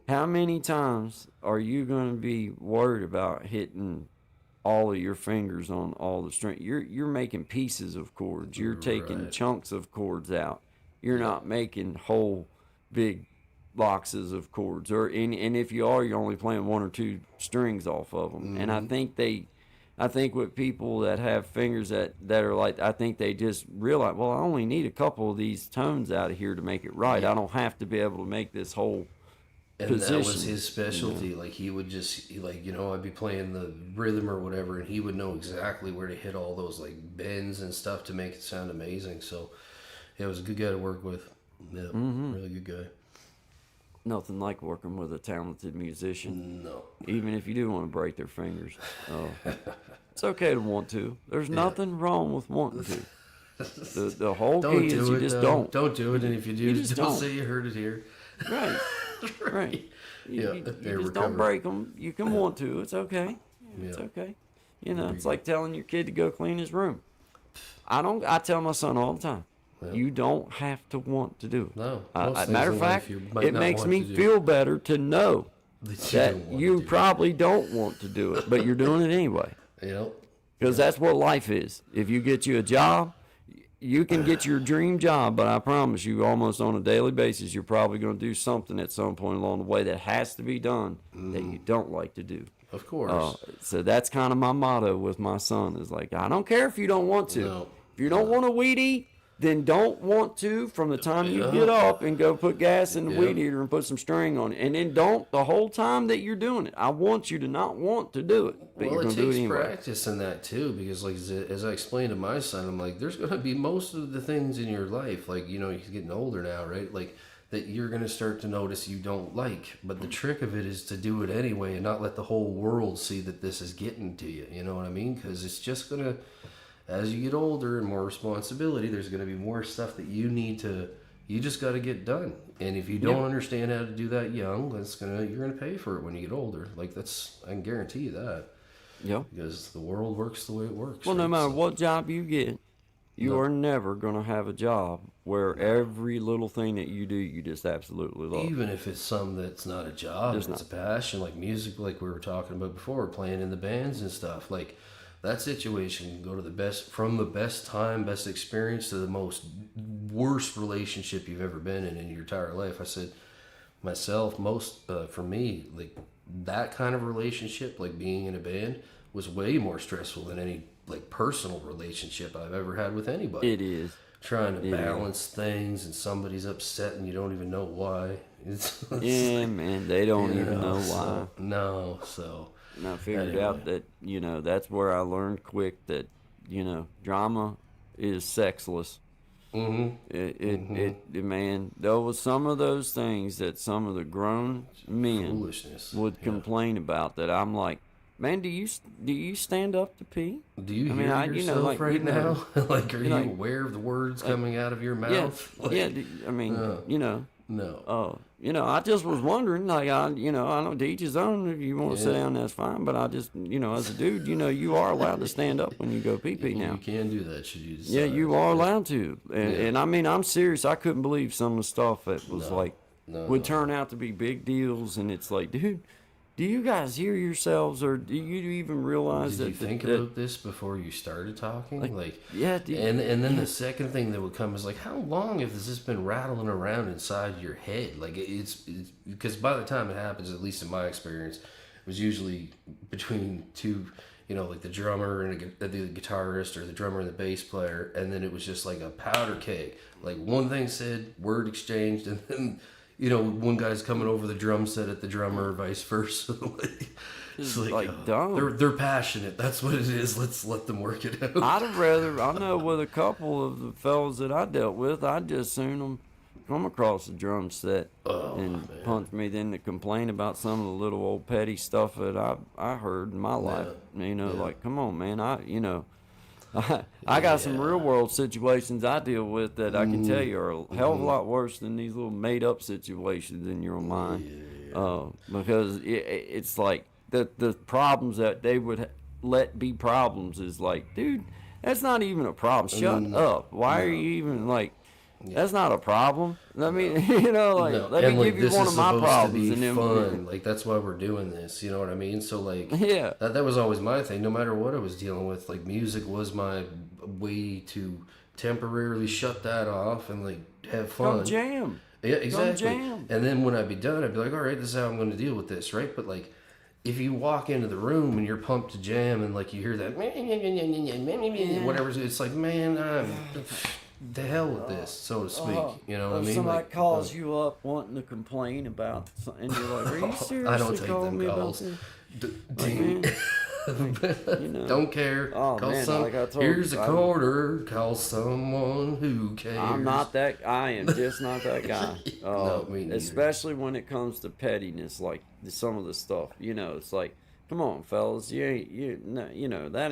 how many times are you going to be worried about hitting all of your fingers on all the string? You're making pieces of chords. You're taking chunks of chords out. You're not making whole big boxes of chords, and if you are, you're only playing one or two strings off of them. And I think with people that have fingers that are like, I think they just realize, well, I only need a couple of these tones out of here to make it right. I don't have to be able to make this whole position. That was his specialty. Like he would just I'd be playing the rhythm or whatever, and he would know exactly where to hit all those like bends and stuff to make it sound amazing. So. Yeah, it was a good guy to work with. Yeah, really good guy. Nothing like working with a talented musician. No. Even if you do want to break their fingers. It's okay to want to. There's nothing wrong with wanting to. The whole key is you just don't. Don't do it, and if you do, just don't say you heard it here. Right. Right. You just don't break them. You can want to. It's okay. It's okay. It's like telling your kid to go clean his room. I tell my son all the time. Yep. You don't have to want to do it. No. Matter of fact, it makes me feel better to know that you probably don't want to do it, but you're doing it anyway. Because that's what life is. If you get you a job, you can get your dream job, but I promise you, almost on a daily basis, you're probably going to do something at some point along the way that has to be done that you don't like to do. Of course. So that's kind of my motto with my son is like, I don't care if you don't want to. No. If you don't want to weed eat, then don't want to from the time you get up and go put gas in the weed eater and put some string on it. And then don't the whole time that you're doing it. I want you to not want to do it, but you're going to do it anyway. Well, it takes practice in that too, because like as I explained to my son, I'm like, there's going to be most of the things in your life, like, he's getting older now, right? Like that you're going to start to notice you don't like. But the trick of it is to do it anyway and not let the whole world see that this is getting to you. You know what I mean? Because it's just going to... As you get older and more responsibility, there's going to be more stuff that you just got to get done. And if you don't understand how to do that young, you're going to pay for it when you get older. Like I can guarantee you that. Yeah. Because the world works the way it works. Well, no matter what job you get, you are never going to have a job where every little thing that you do, you just absolutely love. Even if it's something that's not a job, it's a passion, like music, like we were talking about before, playing in the bands and stuff. Like, that situation can go to from the best time, best experience to the most worst relationship you've ever been in your entire life. I said, myself, for me, like that kind of relationship, like being in a band, was way more stressful than any like personal relationship I've ever had with anybody. It is. Trying to balance things, and somebody's upset and you don't even know why. Yeah, man, they don't even know why. So And I figured out that, that's where I learned quick that, drama is sexless. Man, there was some of those things that some of the grown men foolishness would complain about that I'm like, man, do you stand up to pee? Do you hear yourself right now? Like, are you aware of the words coming out of your mouth? No. I just was wondering, like, I know to each his own. If you want to sit down, that's fine. But I just, as a dude, you are allowed to stand up when you go pee now. You can do that, should you decide. Yeah, you are allowed to. And I mean, I'm serious. I couldn't believe some of the stuff that was would turn out to be big deals. And it's like, dude, do you guys hear yourselves, or do you even realize Did you think about this before you started talking? And then the second thing that would come is like, how long has this been rattling around inside your head? Like, it's because by the time it happens, at least in my experience, it was usually between two, like the drummer and the guitarist, or the drummer and the bass player, and then it was just like a powder keg. Like, one thing said, word exchanged, and then one guy's coming over the drum set at the drummer, or vice versa. It's like dumb. They're passionate. That's what it is. Let's let them work it out. I know with a couple of the fellas that I dealt with, I'd just soon them come across the drum set punch me, then to complain about some of the little old petty stuff that I heard in my life. Like, come on, man. I got some real world situations I deal with that I can tell you are a hell of a lot worse than these little made up situations in your mind. Because it's like the problems that they would let be problems is like, dude, that's not even a problem. Shut up. Why are you even like? That's not a problem. Let me, let me give you one of my problems. And then fun. Like, that's why we're doing this. You know what I mean? So, like, that was always my thing. No matter what I was dealing with, like, music was my way to temporarily shut that off and, like, have fun. Come jam. Yeah, exactly. Come jam. And then when I'd be done, I'd be like, all right, this is how I'm going to deal with this, right? But, like, if you walk into the room and you're pumped to jam and, like, you hear that, whatever, it's like, man, the hell with this, so to speak. You know what I mean? Somebody calls you up wanting to complain about something, and you're like, are you seriously I don't take calling me calls. About this? Don't care. Oh, call man, like I told here's you, a quarter. Call someone who cares. I am just not that guy. No, me neither. Especially when it comes to pettiness, like some of the stuff. It's like, come on, fellas, that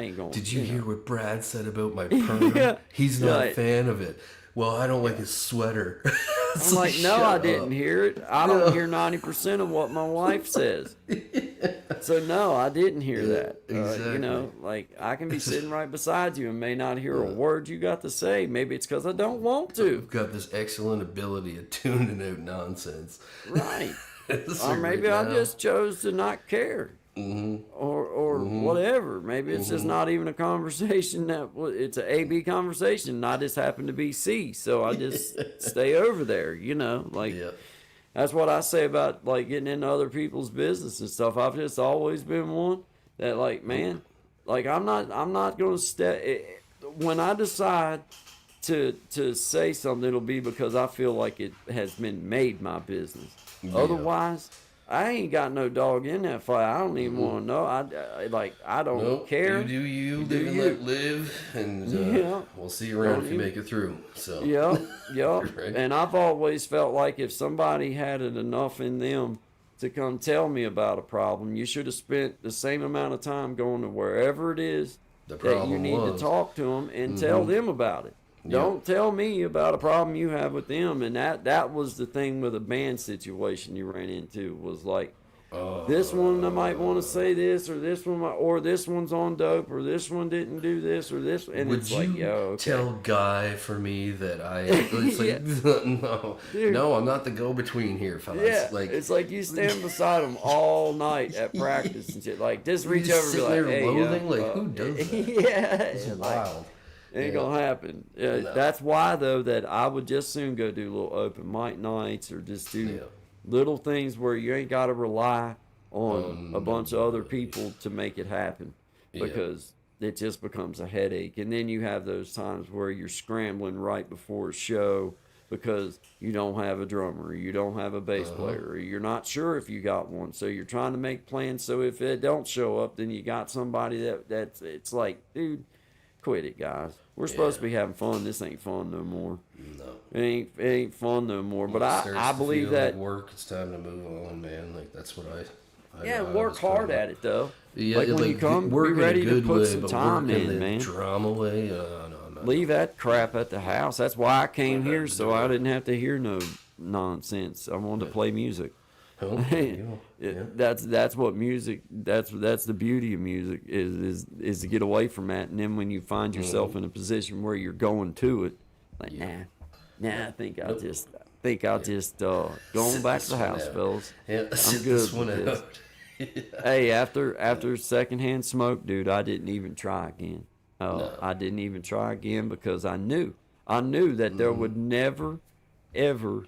ain't going. Did you hear what Brad said about my perm? He's not a fan of it. Well, I don't like his sweater. I'm like, no, I didn't hear it. I don't hear 90% of what my wife says. So no, I didn't hear that. Exactly. Like, I can be sitting right beside you and may not hear a word you got to say. Maybe it's because I don't want to. You've got this excellent ability of tuning out nonsense. Right. Or maybe I just chose to not care. Or whatever. Maybe it's just not even a conversation it's an A-B conversation, and I just happen to be C, so I just stay over there, That's what I say about, like, getting into other people's business and stuff. I've just always been one that, like, man, like, I'm not going to stay. When I decide to say something, it'll be because I feel like it has been made my business. Otherwise, I ain't got no dog in that fight. I don't even want to know. I don't care. You do you, live and let live, and we'll see you around if you make it through. So Right. And I've always felt like if somebody had it enough in them to come tell me about a problem, you should have spent the same amount of time going to wherever it is that you need to talk to them and tell them about it. Don't tell me about a problem you have with them. And that was the thing with a band situation you ran into, was like, this one I might want to say this, or this one or this one's on dope, or this one didn't do this, or this. And would it's you like, okay. tell Guy for me that it's like, no, I'm not the go-between here, fellas. Yeah, like, it's like you stand beside them all night at practice and shit. Like, just reach over and be like, hey, loathing? Like, who does that? It's wild. Ain't gonna happen. No. That's why, though, that I would just soon go do little open mic nights, or just do little things where you ain't got to rely on a bunch of other people to make it happen, because it just becomes a headache. And then you have those times where you're scrambling right before a show because you don't have a drummer, you don't have a bass player, or you're not sure if you got one. So you're trying to make plans so if it don't show up, then you got somebody that's it's like, dude, quit it, guys. We're supposed to be having fun. This ain't fun no more. No. It ain't fun no more. But I believe that like work, it's time to move on, man. Like that's what I work hard at it though. Yeah, like when you come, be ready to put some time in, man. Drama way, Leave that crap at the house. That's why I came here, so I didn't have to hear no nonsense. I wanted to play music. That's what music. That's the beauty of music is to get away from that. And then when you find yourself in a position where you're going to it, like I think I'll just go on back to the house, fellas. Yeah, I'm good with this. Hey, after secondhand smoke, dude, I didn't even try again. I didn't even try again because I knew that there would never, ever,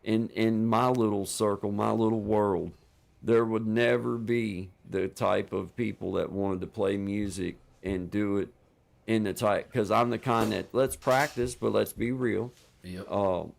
in my little circle, my little world, there would never be the type of people that wanted to play music and do it in the type, because I'm the kind that let's practice, but let's be real. Yep.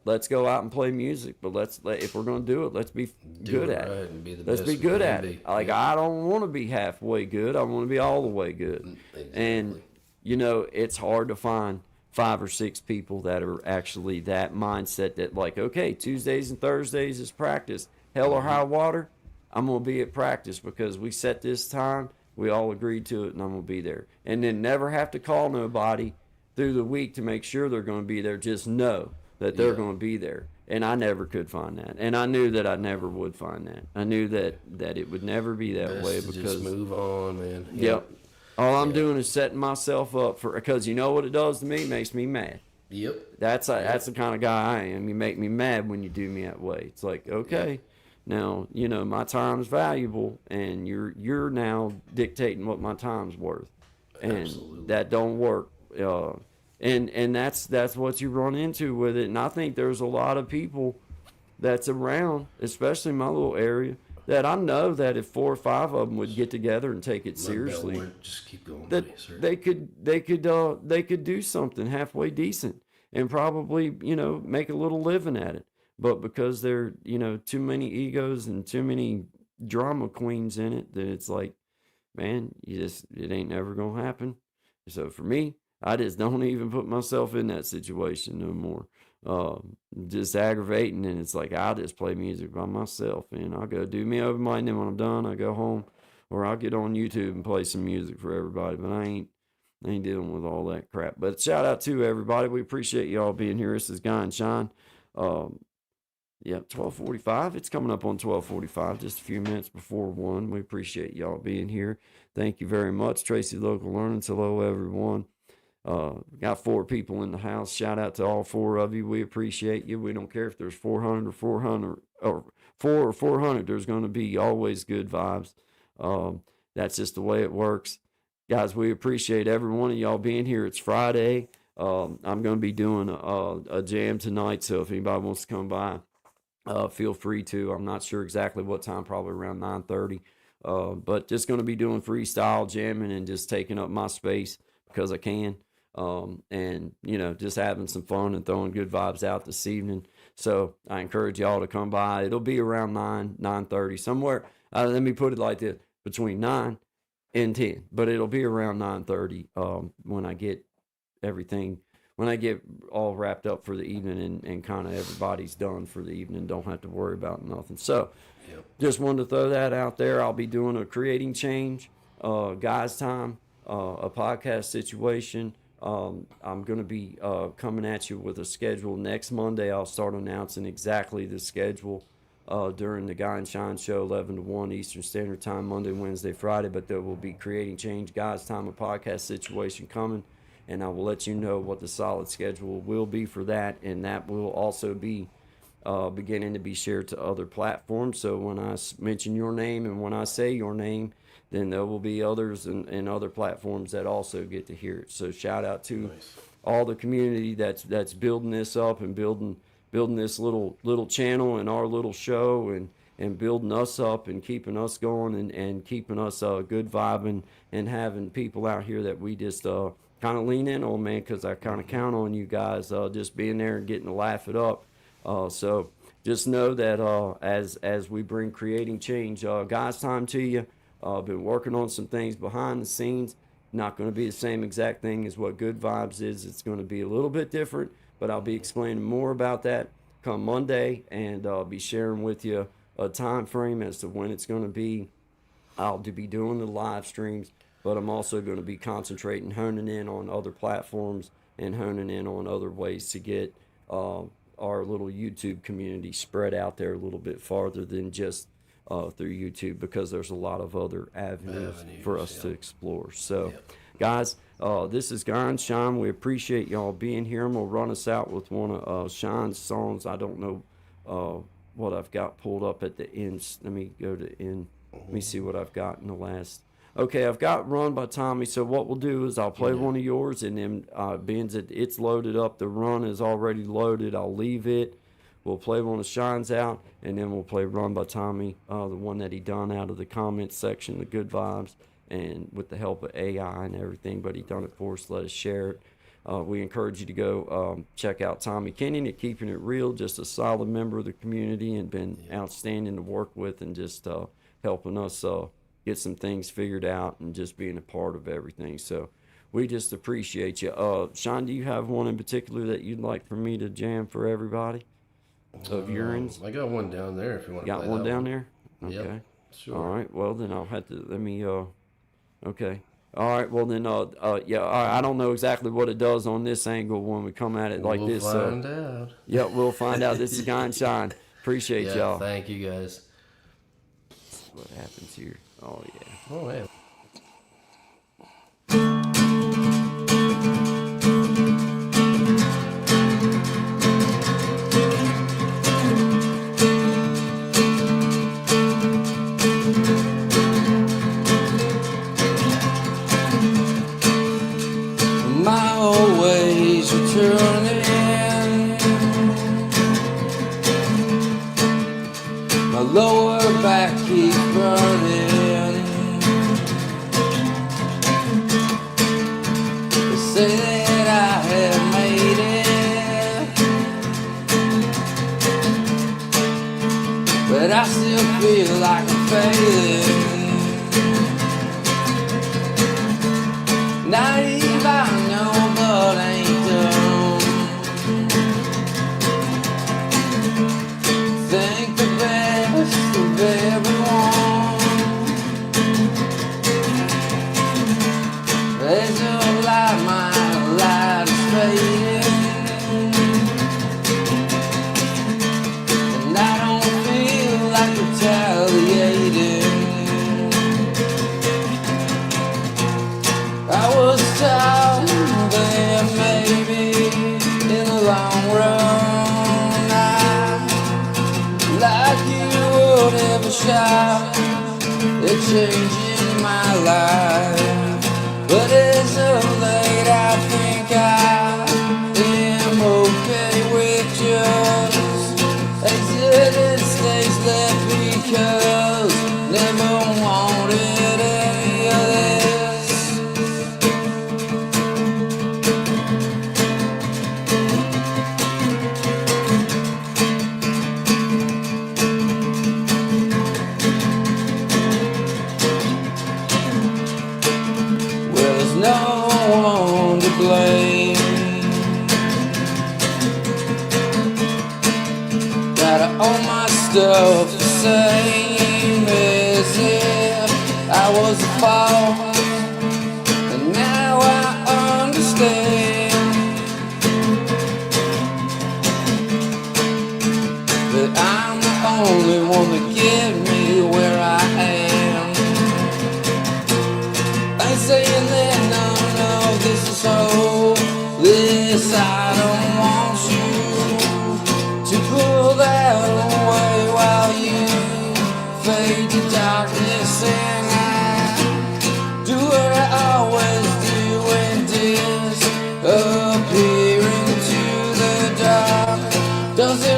Let's go out and play music, but if we're gonna do it, let's be good at it. Let's be good at it. Like, I don't want to be halfway good. I want to be all the way good. Exactly. And it's hard to find 5 or 6 people that are actually that mindset that, like, okay, Tuesdays and Thursdays is practice. Hell or high water, I'm gonna be at practice because we set this time. We all agreed to it, and I'm gonna be there. And then never have to call nobody through the week to make sure they're going to be there. Just know that they're going to be there. And I never could find that. And I knew that I never would find that. I knew that it would never be that way because just move on, man. Yep. All I'm doing is setting myself up for, because you know what it does to me? It makes me mad. Yep. That's the kind of guy I am. You make me mad when you do me that way. It's like, okay, now, my time's valuable and you're now dictating what my time's worth. And Absolutely. That don't work. And that's what you run into with it. And I think there's a lot of people that's around, especially in my little area, that I know that if 4 or 5 of them would get together and take it seriously, just keep going, that they could do something halfway decent and probably make a little living at it. But because there too many egos and too many drama queens in it, that it's like, man, it ain't never gonna happen. So for me, I just don't even put myself in that situation no more. Just aggravating, and it's like I'll just play music by myself, and I'll go do me over mine. Then when I'm done, I go home, or I'll get on YouTube and play some music for everybody. But I ain't dealing with all that crap. But shout out to everybody. We appreciate y'all being here. This is Guy and Shine. 12:45. It's coming up on 12:45, just a few minutes before 1. We appreciate y'all being here. Thank you very much. Tracy Local Learnings. Hello, everyone. Got 4 people in the house. Shout out to all 4 of you. We appreciate you. We don't care if there's 400 or 400 or 4 or 400. There's going to be always good vibes. That's just the way it works. Guys, we appreciate every one of y'all being here. It's Friday. I'm going to be doing a jam tonight, so if anybody wants to come by, feel free to. I'm not sure exactly what time, probably around 9:30. But just going to be doing freestyle jamming and just taking up my space because I can. And just having some fun and throwing good vibes out this evening. So I encourage y'all to come by. It'll be around 9:30 somewhere. Let me put it like this, between 9 and 10, but it'll be around 9:30 when I get all wrapped up for the evening and kind of everybody's done for the evening, don't have to worry about nothing. So just wanted to throw that out there. I'll be doing a Creating Change, Guys Time, a podcast situation. I'm going to be coming at you with a schedule next Monday. I'll start announcing exactly the schedule during the Guy and Shine show, 11 to 1 Eastern Standard Time, Monday, Wednesday, Friday. But there will be Creating Change, Guys Time, a podcast situation coming. And I will let you know what the solid schedule will be for that. And that will also be beginning to be shared to other platforms. So when I mention your name and when I say your name, then there will be others and other platforms that also get to hear it. So shout out to all the community that's building this up and building building this little channel and our little show and building us up and keeping us going and keeping us good vibing and having people out here that we just kind of lean in on, man, because I kind of count on you guys just being there and getting to laugh it up. So just know that as we bring creating change, God's time to you. I've been working on some things behind the scenes. Not going to be the same exact thing as what Good Vibes is. It's going to be a little bit different, but I'll be explaining more about that come Monday, and I'll be sharing with you a time frame as to when it's going to be. I'll be doing the live streams, but I'm also going to be concentrating, honing in on other platforms and honing in on other ways to get our little YouTube community spread out there a little bit farther than just through YouTube, because there's a lot of other avenues for us to explore. So, guys, this is Guy and Sean. We appreciate y'all being here. I'm going to run us out with one of Sean's songs. I don't know what I've got pulled up at the end. Let me go to end. Let me see what I've got in the last. Okay, I've got Run by Tommy. So what we'll do is I'll play one of yours, and then being that it's loaded up, the Run is already loaded, I'll leave it. We'll play one of Shine's out, and then we'll play Run by Tommy, the one that he done out of the comments section, the Good Vibes, and with the help of AI and everything, but he done it for us. Let us share it. We encourage you to go check out Tommy Kenyon at Keeping It Real, just a solid member of the community and been outstanding to work with, and just helping us get some things figured out and just being a part of everything. So we just appreciate you. Sean, do you have one in particular that you'd like for me to jam for everybody? Of urines? I got one down there if you want to play got one that down one. there? Okay. Yep, sure. All right. Well, then I'll have to, let me, okay. All right. Well, then, yeah, all right. I don't know exactly what it does on this angle when we come at it like this. We'll find out. Yeah, we'll find out. This is Guy and Shine. Appreciate y'all. Thank you, guys. What happens here? Oh, yeah. Oh, man. My old ways returning, my lower back keeps burning. They say that I have made it, but I still feel like I'm failing. Naive, I know, but ain't dumb. Think the best of everyone. There's a light, my light is fading, and I don't feel like retaliating. I was told that maybe in the long run I, like you, would have a shot at changing my life. But as of late, I think I am okay with just exiting stage left, because never wanted any of this. No one to blame. Gotta own my stuff the same as if I was a fault, and now I understand that I'm the only one that get me where I am. I ain't saying that none of this is hopeless. I don't want you to pull that away while you fade to darkness, and I do what I always do and disappear into the dark. Does it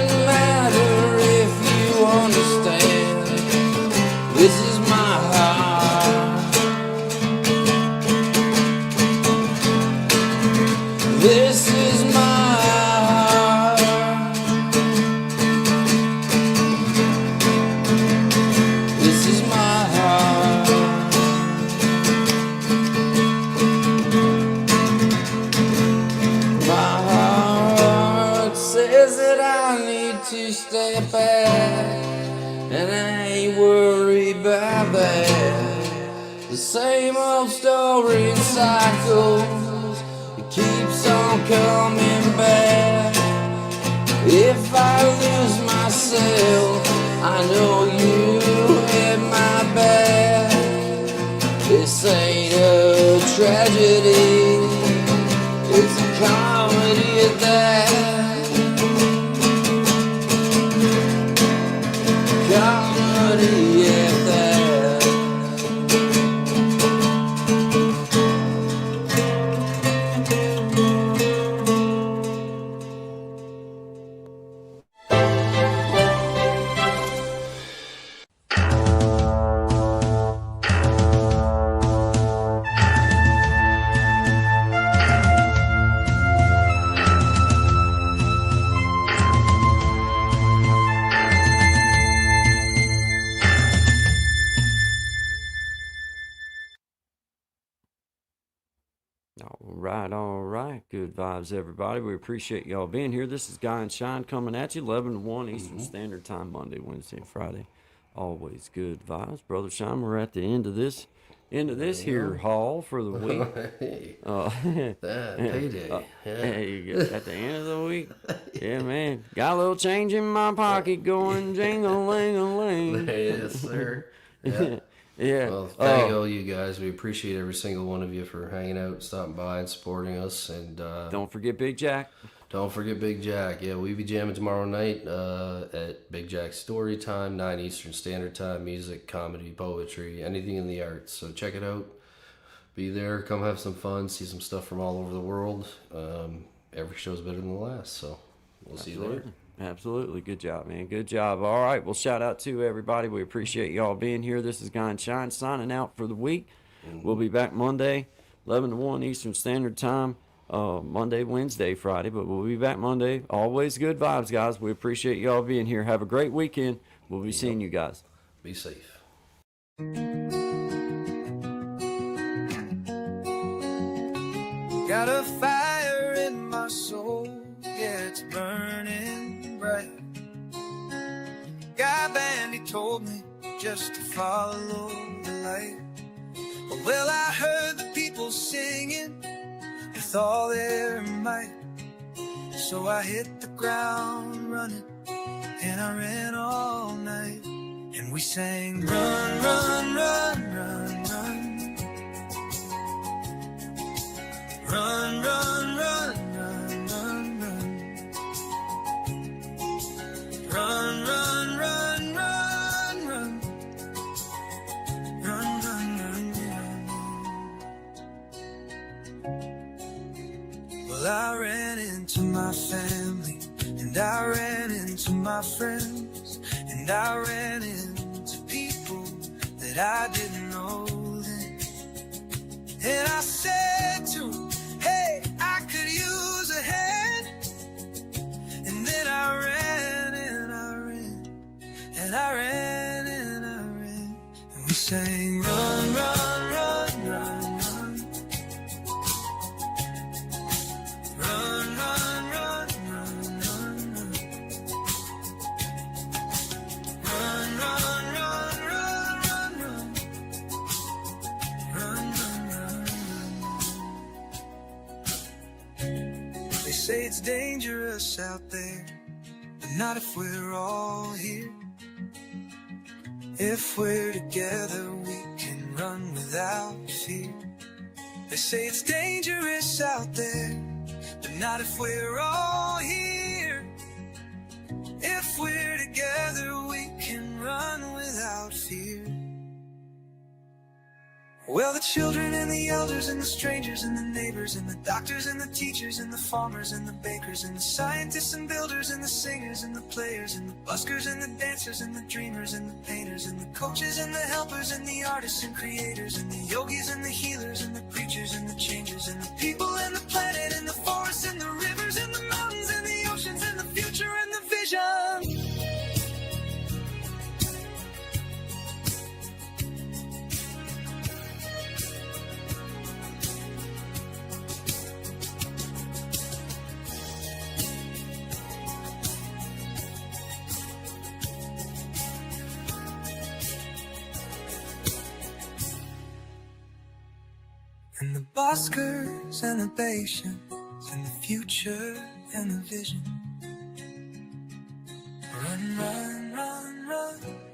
This is my heart. This is my heart. My heart says that I need to step back, and I ain't worried about that. The same old story cycles, it keeps on coming back. If I lose myself, I know you have my back. This ain't a tragedy, it's a comedy at that. Comedy at that. All right. Good vibes, everybody. We appreciate y'all being here. This is Guy and Shine coming at you, 11 to 1 Eastern Standard Time, Monday, Wednesday, and Friday. Always good vibes. Brother Shine, we're at the end of this here haul for the week. Payday. Hey, you get at the end of the week. Yeah, man. Got a little change in my pocket going jingle-ling-a-ling. Yes, sir. Yeah. Yeah. Well, thank all you guys. We appreciate every single one of you for hanging out, stopping by, and supporting us. And don't forget Big Jack. Don't forget Big Jack. Yeah, we'll be jamming tomorrow night at Big Jack's Story Time, 9 Eastern Standard Time. Music, comedy, poetry, anything in the arts. So check it out. Be there. Come have some fun. See some stuff from all over the world. Every show's better than the last. So we'll see you there. Absolutely. Good job, man. Good job. All right. Well, shout out to everybody. We appreciate y'all being here. This is Guy and Shine signing out for the week. We'll be back Monday, 11 to 1 Eastern Standard Time. Monday, Wednesday, Friday, but we'll be back Monday. Always good vibes, guys. We appreciate y'all being here. Have a great weekend. We'll be seeing you guys. Be safe. Got a fire in my soul, yeah, it's burning bright. Guy Bandy told me just to follow the light. Well, I heard the people singing with all their might, so I hit the ground running, and I ran all night. And we sang, run, run, run, run, run. Run, run, run, run, run, run. Run, run, run, run, run. Run, run, run, run. Well, I ran into my family, and I ran into my friends, and I ran into people that I didn't know then. And I said to them, hey, I could use a hand. And then I ran and I ran, and I ran and I ran. And we sang, run, run, run, run, run. Run, run, run, run, run, run. Run, run, run, run, run, run. Run, run, run, run. They say it's dangerous out there, but not if we're all here. If we're together, we can run without fear. They say it's dangerous out there, but not if we're all here. If we're together, we can run without fear. Well, the children and the elders and the strangers and the neighbors and the doctors and the teachers and the farmers and the bakers and the scientists and builders and the singers and the players and the buskers and the dancers and the dreamers and the painters and the coaches and the helpers and the artists and creators and the yogis and the healers and the preachers and the changers and the people and the planet and the forest Oscars and the patience and the future and the vision. Run, run, run, run.